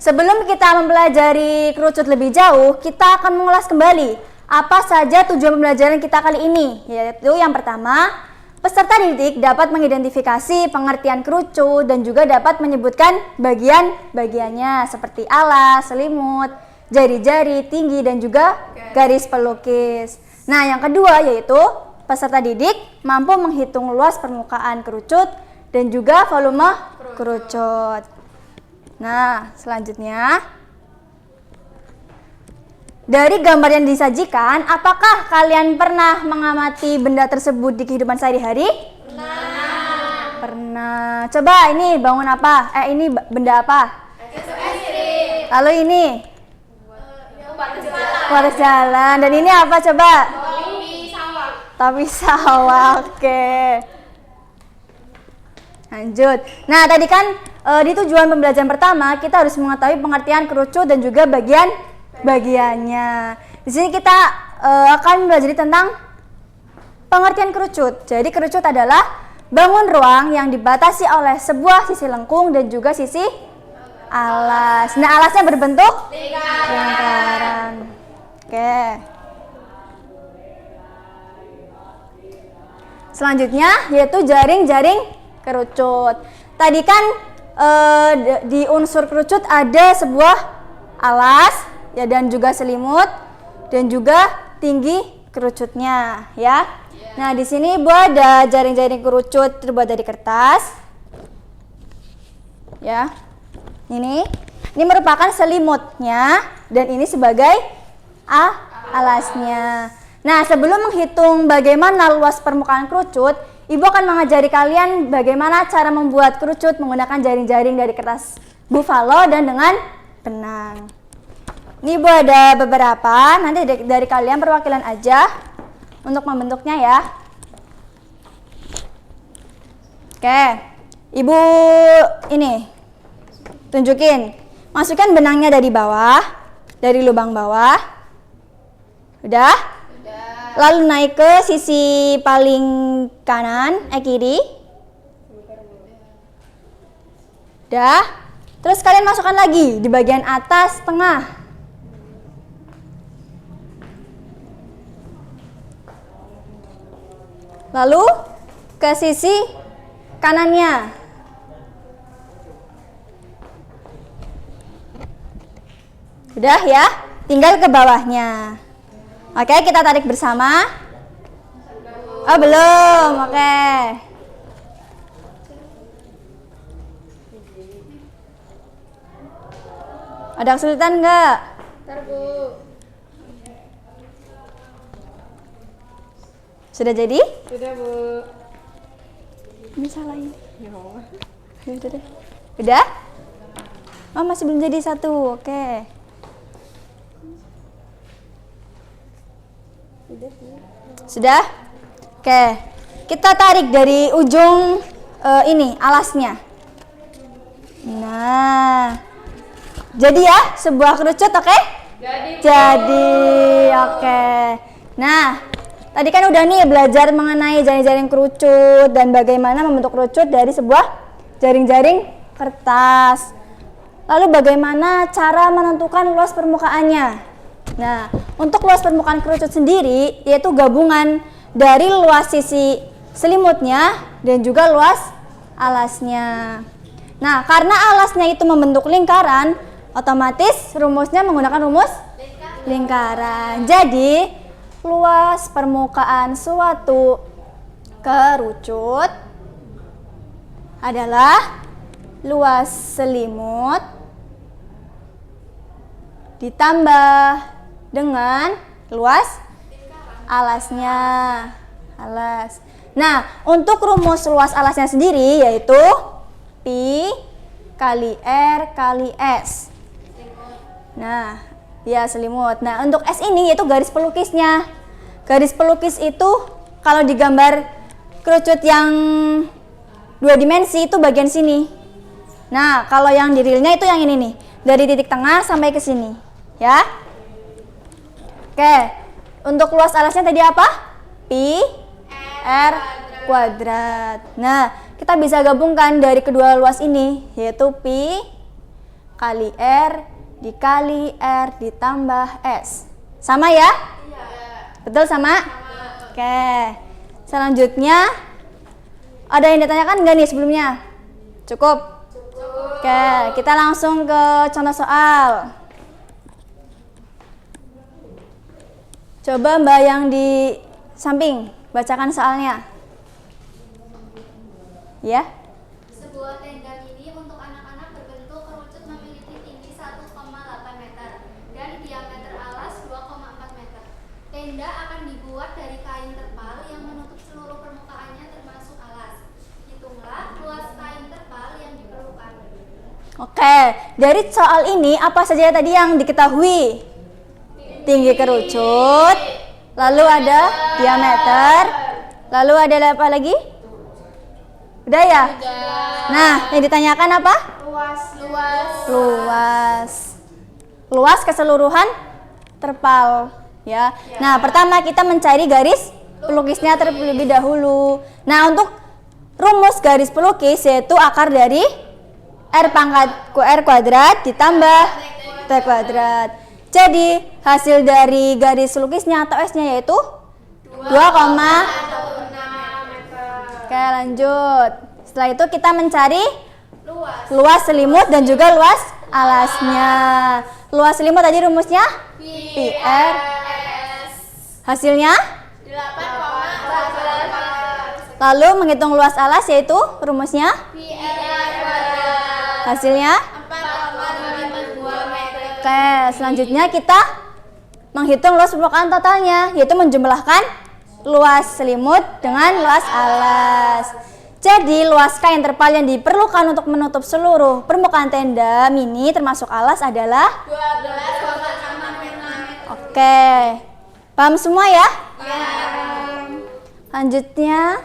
sebelum kita mempelajari kerucut lebih jauh, kita akan mengulas kembali apa saja tujuan pembelajaran kita kali ini. Yaitu yang pertama, peserta didik dapat mengidentifikasi pengertian kerucut dan juga dapat menyebutkan bagian-bagiannya seperti alas, selimut, jari-jari, tinggi, dan juga garis pelukis. Nah, yang kedua yaitu peserta didik mampu menghitung luas permukaan kerucut dan juga volume kerucut. Nah, selanjutnya dari gambar yang disajikan, apakah kalian pernah mengamati benda tersebut di kehidupan sehari-hari? Pernah. Coba ini bangun apa? Ini benda apa? Lalu ini? Batas jalan. Dan ini apa coba? Topi sawah. Oke. Lanjut. Nah, tadi kan di tujuan pembelajaran pertama kita harus mengetahui pengertian kerucut dan juga bagiannya. Di sini kita akan belajar tentang pengertian kerucut. Jadi kerucut adalah bangun ruang yang dibatasi oleh sebuah sisi lengkung dan juga sisi alas. Nah, alasnya berbentuk lingkaran. Oke. Selanjutnya yaitu jaring-jaring kerucut. Tadi kan di unsur kerucut ada sebuah alas ya dan juga selimut dan juga tinggi kerucutnya ya. Nah, di sini Ibu ada jaring-jaring kerucut terbuat dari kertas. Ya. Ini merupakan selimutnya dan ini sebagai alasnya. Nah, sebelum menghitung bagaimana luas permukaan kerucut, Ibu akan mengajari kalian bagaimana cara membuat kerucut menggunakan jaring-jaring dari kertas buffalo dan dengan benang. Ini Ibu ada beberapa, nanti dari kalian perwakilan aja untuk membentuknya ya. Oke, Ibu ini tunjukin, masukkan benangnya dari bawah, dari lubang bawah. Udah? Lalu naik ke sisi paling kanan, kiri. Udah? Terus kalian masukkan lagi di bagian atas tengah. Lalu ke sisi kanannya. Udah ya, tinggal ke bawahnya. Oke, kita tarik bersama. Oh, belum. Oke. Ada kesulitan enggak? Ntar Bu. Sudah jadi? Sudah Bu. Bisa lain. Ya udah deh. Udah? Oh, masih belum jadi satu. Oke. Sudah? Oke. Kita tarik dari ujung ini alasnya. Nah. Jadi ya, sebuah kerucut, oke? Jadi, oke. Nah, tadi kan udah nih belajar mengenai jaring-jaring kerucut dan bagaimana membentuk kerucut dari sebuah jaring-jaring kertas. Lalu bagaimana cara menentukan luas permukaannya? Nah, untuk luas permukaan kerucut sendiri yaitu gabungan dari luas sisi selimutnya dan juga luas alasnya. Nah, karena alasnya itu membentuk lingkaran, otomatis rumusnya menggunakan rumus lingkaran. Jadi, luas permukaan suatu kerucut adalah luas selimut ditambah dengan luas alasnya. Alas. Nah, untuk rumus luas alasnya sendiri yaitu Pi kali R kali S. Nah, ya selimut. Nah, untuk S ini yaitu garis pelukisnya. Garis pelukis itu kalau digambar kerucut yang 2 dimensi itu bagian sini. Nah, kalau yang di realnya itu yang ini nih. Dari titik tengah sampai ke sini. Ya. Oke. Untuk luas alasnya tadi apa? Pi R kuadrat. Nah, kita bisa gabungkan dari kedua luas ini yaitu Pi kali R dikali R ditambah S. Sama ya? Iya. Betul sama? Oke. Selanjutnya ada yang ditanyakan nggak nih sebelumnya? Cukup? Oke, kita langsung ke contoh soal. Coba Mbak yang di samping bacakan soalnya. Ya? Sebuah tenda mini untuk anak-anak berbentuk kerucut memiliki tinggi 1,8 meter dan diameter alas 2,4 meter. Tenda akan dibuat dari kain terpal yang menutup seluruh permukaannya termasuk alas. Hitunglah luas kain terpal yang diperlukan. Oke, dari soal ini apa saja tadi yang diketahui? Tinggi kerucut, lalu ada diameter, lalu ada apa lagi? Udah ya? Nah, yang ditanyakan apa? Luas keseluruhan terpal, ya. Nah, pertama kita mencari garis pelukisnya terlebih dahulu. Nah, untuk rumus garis pelukis yaitu akar dari R pangkat R kuadrat ditambah T kuadrat. Jadi, hasil dari garis lukisnya atau S-nya yaitu 2, Oke, lanjut. Setelah itu kita mencari luas selimut dan juga luas alasnya. Luas selimut tadi rumusnya PR. Hasilnya 8,14. Lalu menghitung luas alas yaitu rumusnya hasilnya 4,52 meter. Oke, selanjutnya kita menghitung luas permukaan totalnya yaitu menjumlahkan luas selimut dengan luas alas. Jadi luas kain terpal yang diperlukan untuk menutup seluruh permukaan tenda mini termasuk alas adalah 12,6 meter. Oke. Paham semua ya? Lanjutnya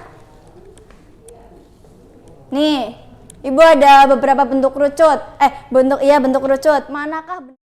nih, Ibu ada beberapa bentuk kerucut. Bentuk kerucut. Manakah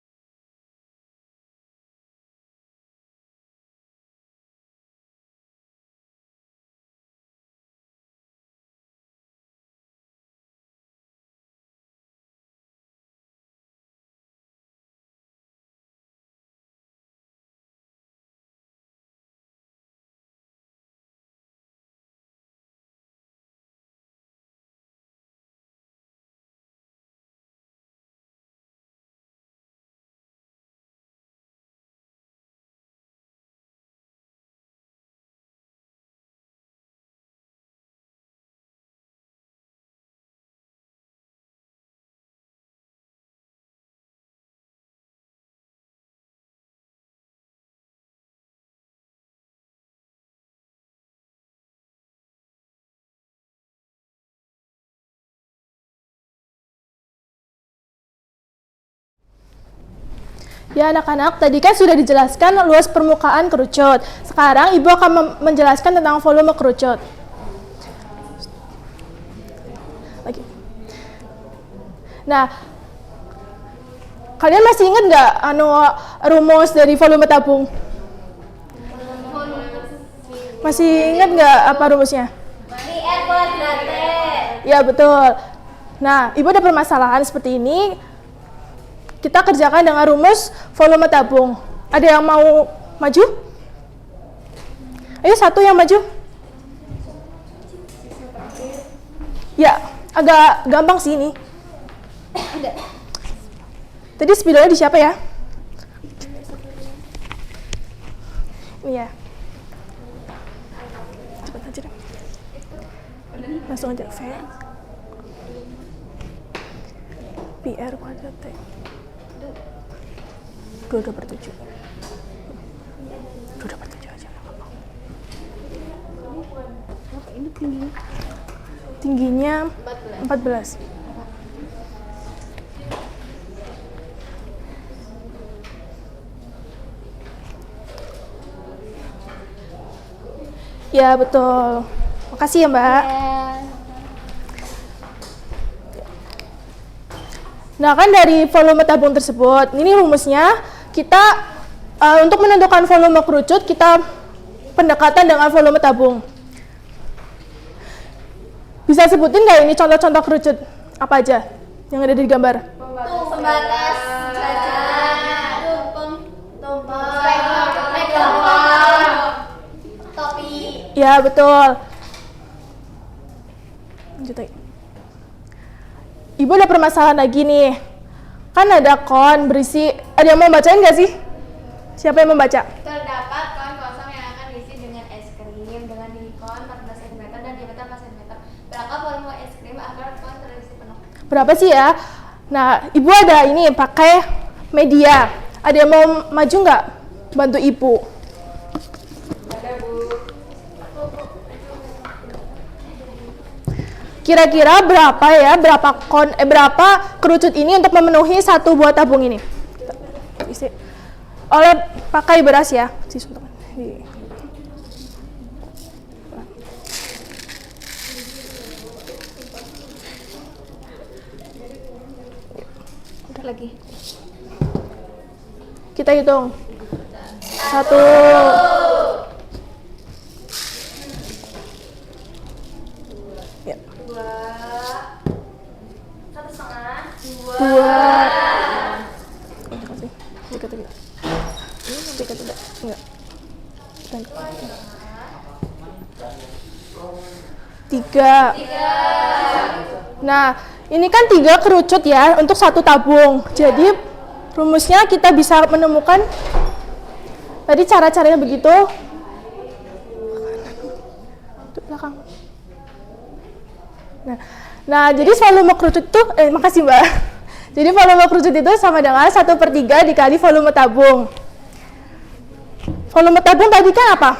Ya anak-anak, tadi kan sudah dijelaskan luas permukaan kerucut. Sekarang Ibu akan menjelaskan tentang volume kerucut. Lagi. Nah, kalian masih ingat nggak rumus dari volume tabung? Masih ingat nggak apa rumusnya? R kuadrat T. Ya betul. Nah, Ibu ada permasalahan seperti ini. Kita kerjakan dengan rumus volume tabung. Ada yang mau maju? Ayo satu yang maju. Ya, agak gampang sih ini. Tadi spidolnya di siapa ya? Ini ya. Cepat aja deh. Langsung aja V. PR kuadrat T. 2/7. 2/7 aja. Ini tingginya 14. Ya betul. Makasih ya Mbak. Nah kan dari volume tabung tersebut, ini rumusnya kita untuk menentukan volume kerucut kita pendekatan dengan volume tabung. Bisa sebutin nggak ini contoh-contoh kerucut apa aja yang ada di gambar? Pembatas jajan, tumpeng, topi. Ya betul. Lanjut lagi. Ibu ada permasalahan lagi nih. Kan ada kon berisi, ada yang mau bacain nggak sih? Siapa yang membaca? Terdapat kon kosong yang akan diisi dengan es krim dengan tinggi kon 14 cm dan diameter 4 cm. Berapa volume es krim agar kon terisi penuh? Berapa sih ya? Nah, Ibu ada ini pakai media. Ada yang mau maju nggak? Bantu Ibu. Kira-kira berapa kerucut ini untuk memenuhi satu buah tabung ini? Isi. Oleh pakai beras ya. Udah lagi. Kita hitung. 1. Tiga. Nah, ini kan 3 kerucut ya untuk satu tabung. Jadi rumusnya kita bisa menemukan tadi cara-caranya begitu. Belakang. Nah, jadi volume kerucut itu, makasih Mbak. Jadi volume kerucut itu sama dengan 1/3 dikali volume tabung. Volume tabung tadi kan apa?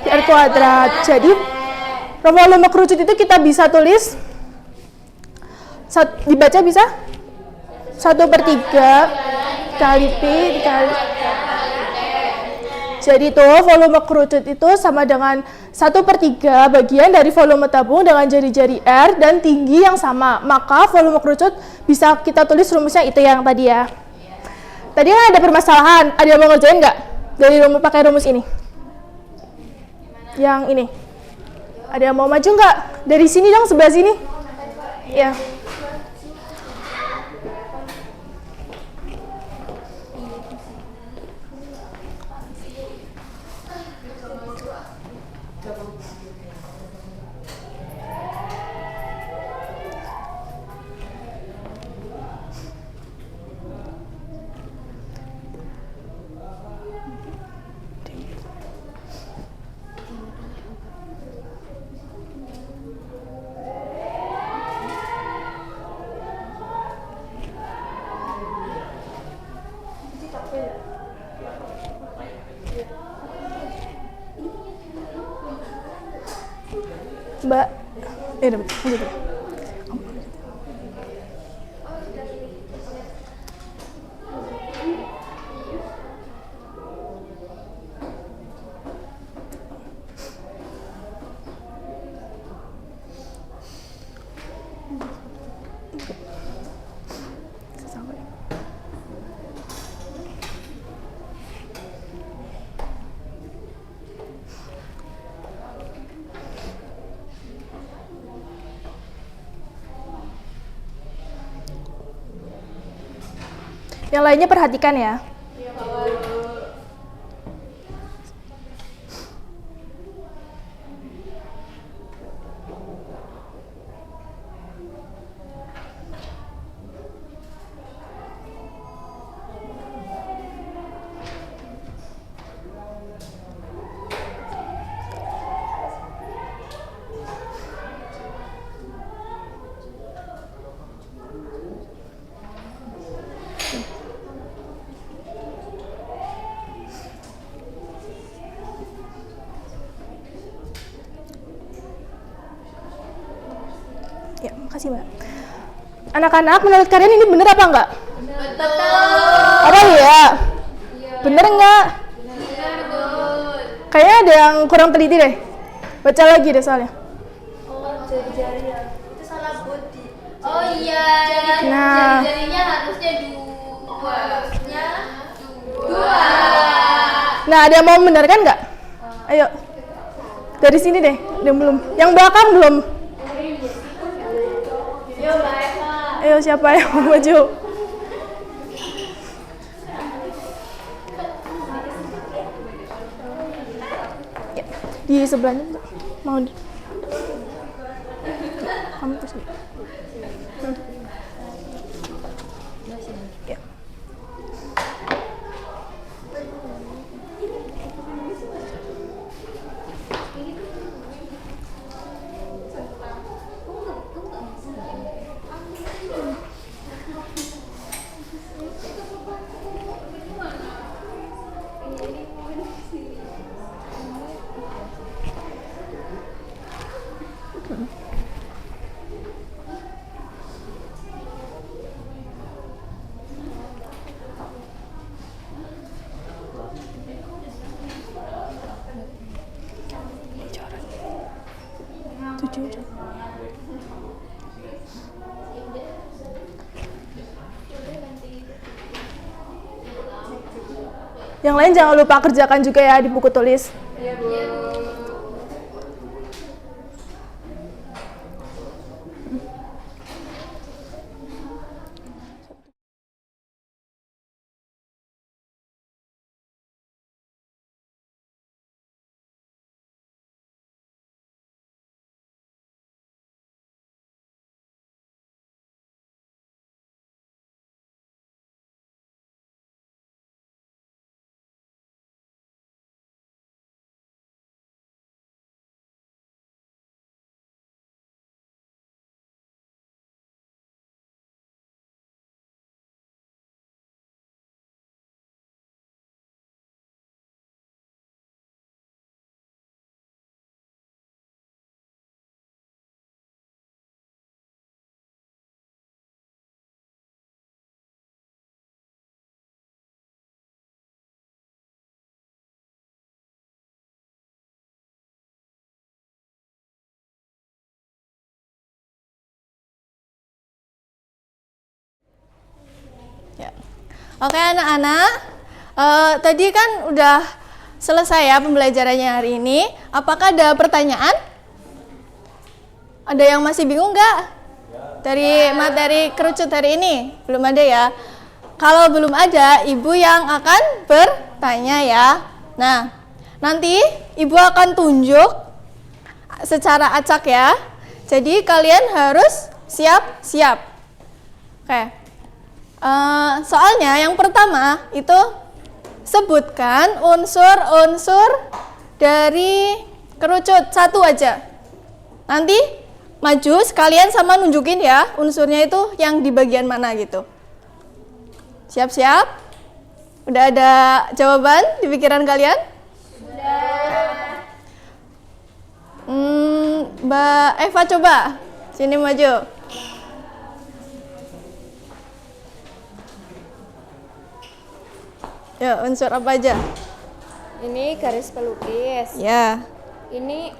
PR kuadrat. Jadi volume kerucut itu kita bisa tulis, dibaca bisa 1/3 kali P dikali. Jadi itu volume kerucut itu sama dengan 1/3 bagian dari volume tabung dengan jari-jari R dan tinggi yang sama. Maka volume kerucut bisa kita tulis rumusnya itu yang tadi ya. Tadi kan ada permasalahan, ada yang mau ngerjain nggak dari pakai rumus ini? Yang ini. Ada yang mau maju nggak? Dari sini dong, sebelah sini. Ya. Mbak, dapat. Yang lainnya perhatikan ya. Ya, makasih Mbak. Anak-anak, menurut kalian ini bener apa enggak? Betul. Apa ya? Bener enggak? Kayaknya ada yang kurang teliti deh. Baca lagi deh soalnya. Jari-jari ya. Itu salah body. Oh iya. Nah. Jari-jarinya harusnya dua. Harusnya dua. Nah, ada yang mau membenarkan nggak? Ayo. Dari sini deh, ada yang belum. Yang belakang belum. Ayo, siapa yang mau maju? Ya, di sebelahnya mau di. Kamu terus nih. Ya. Yang lain jangan lupa kerjakan juga ya di buku tulis. Iya, Bu. Ya. Oke anak-anak, tadi kan udah selesai ya pembelajarannya hari ini. Apakah ada pertanyaan? Ada yang masih bingung nggak? Dari materi kerucut hari ini? Belum ada ya? Kalau belum ada, Ibu yang akan bertanya ya. Nah, nanti Ibu akan tunjuk secara acak ya. Jadi kalian harus siap-siap. Oke. Soalnya yang pertama itu sebutkan unsur-unsur dari kerucut, satu aja. Nanti maju sekalian sama nunjukin ya unsurnya itu yang di bagian mana gitu. Siap-siap? Udah ada jawaban di pikiran kalian? Sudah. Mbak Eva coba sini maju. Ya, unsur apa aja? Ini garis pelukis. Ya. Ini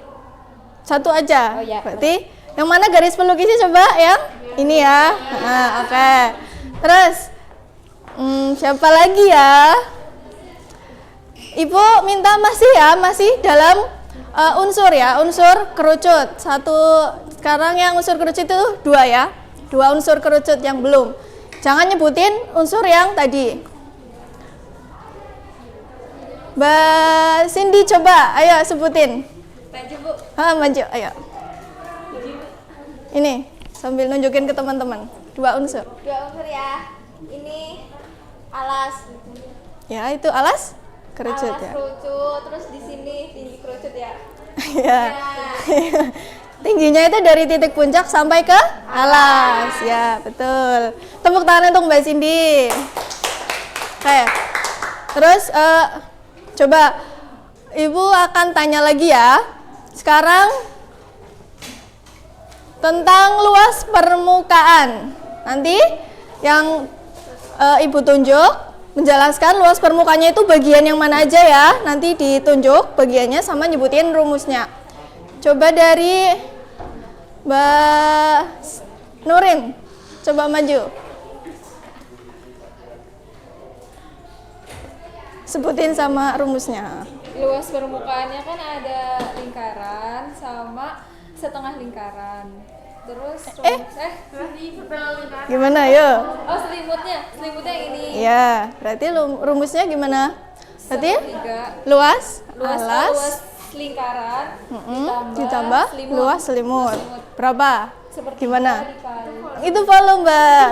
Satu aja. Oh, ya. Berarti yang mana garis pelukisnya coba yang ini ya. Nah, oke. Terus siapa lagi ya? Ibu minta masih dalam unsur ya, unsur kerucut. Satu, sekarang yang unsur kerucut itu dua ya. Dua unsur kerucut yang belum. Jangan nyebutin unsur yang tadi. Mbak Cindy coba, ayo sebutin. Maju Bu. Maju, ayo. Ini sambil nunjukin ke teman-teman. 2 unsur. 2 unsur ya. Ini alas. Ya, itu alas kerucut Alas ya. kerucut, terus di sini tinggi kerucut ya. Ya. Tingginya itu dari titik puncak sampai ke alas. Ya, betul. Tepuk tangan untuk Mbak Cindy. Oke. Terus coba Ibu akan tanya lagi ya. Sekarang tentang luas permukaan. Nanti yang Ibu tunjuk menjelaskan luas permukaannya itu bagian yang mana aja ya. Nanti ditunjuk bagiannya sama nyebutin rumusnya. Coba dari Mbak Nurin, coba maju. Sebutin sama rumusnya. Luas permukaannya kan ada lingkaran sama setengah lingkaran. Terus Gimana yo? oh selimutnya yang ini. Ya, berarti rumusnya gimana? Berarti 1/3. luas Luas alas lingkaran ditambah selimut. luas selimut. Berapa? Seperti Gimana? dikali. Itu volume, Mbak.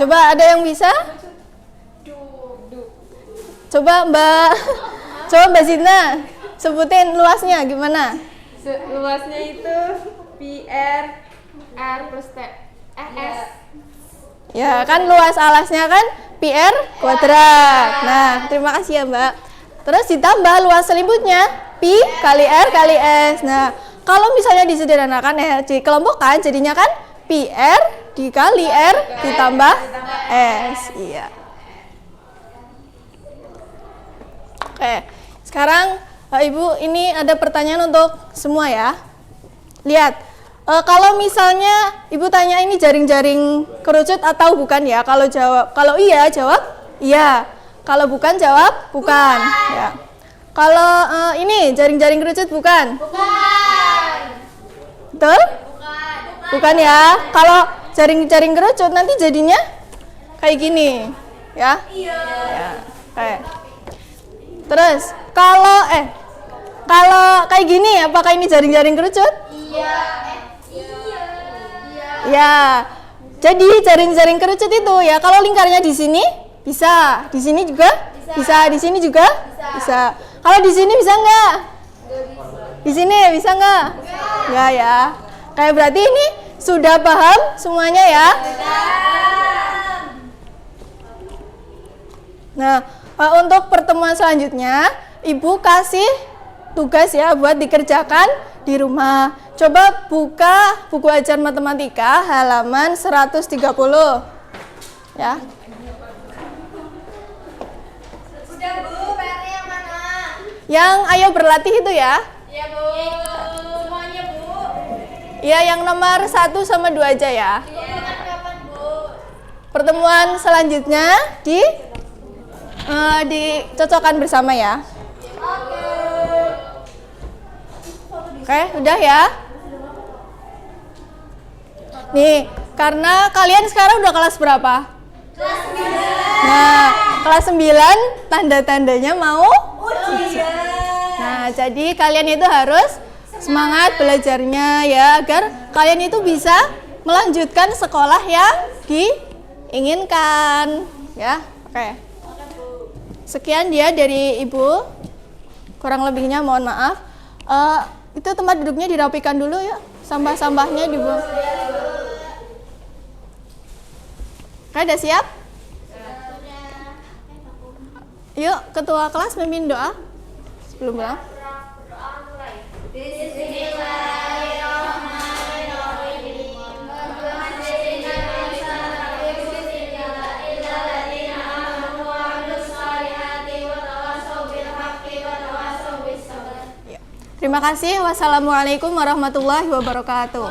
Coba ada yang bisa? Coba Mbak Zina sebutin luasnya gimana? Luasnya itu PR R plus T S. Ya kan luas alasnya kan PR kuadrat. Nah, terima kasih ya Mbak. Terus ditambah luas selimutnya Pi kali R kali S. Nah, kalau misalnya disederhanakan dikelompokkan jadinya kan PR dikali R ditambah S. Iya. Oke, sekarang Ibu ini ada pertanyaan untuk semua ya. Lihat, kalau misalnya Ibu tanya ini jaring-jaring kerucut atau bukan ya? Kalau iya jawab iya. Kalau bukan jawab bukan. Ya. Kalau ini jaring-jaring kerucut bukan? Bukan. Betul? Bukan ya. Kalau jaring-jaring kerucut nanti jadinya kayak gini, ya? Iya. Ya. Oke. Terus kalau kayak gini apakah ini jaring-jaring kerucut? Iya. Ya. Jadi jaring-jaring kerucut itu ya kalau lingkarnya di sini bisa, di sini juga bisa, di sini juga bisa. Kalau di sini bisa nggak? Di sini bisa nggak? Nggak ya. Kayak berarti ini sudah paham semuanya ya? Nah, untuk pertemuan selanjutnya, Ibu kasih tugas ya buat dikerjakan di rumah. Coba buka buku ajar matematika halaman 130. Ya. Udah Bu, PR-nya yang mana? Yang ayo berlatih itu ya. Iya Bu. Semuanya Bu. Iya, yang nomor 1 sama 2 aja ya. Kapan Bu? Pertemuan selanjutnya dicocokkan bersama ya. Oke, udah ya. Nih, karena kalian sekarang udah kelas berapa? Kelas 9. Nah, kelas 9 tanda-tandanya mau Ujian. Nah, jadi kalian itu harus semangat belajarnya ya agar kalian itu bisa melanjutkan sekolah yang diinginkan ya. Oke. Sekian dia dari Ibu. Kurang lebihnya mohon maaf. Itu tempat duduknya dirapikan dulu ya. Sampah-sampahnya dibuang. Oke, udah siap? Yuk, ketua kelas memimpin doa sebelum pulang. Terima kasih. Wassalamualaikum warahmatullahi wabarakatuh.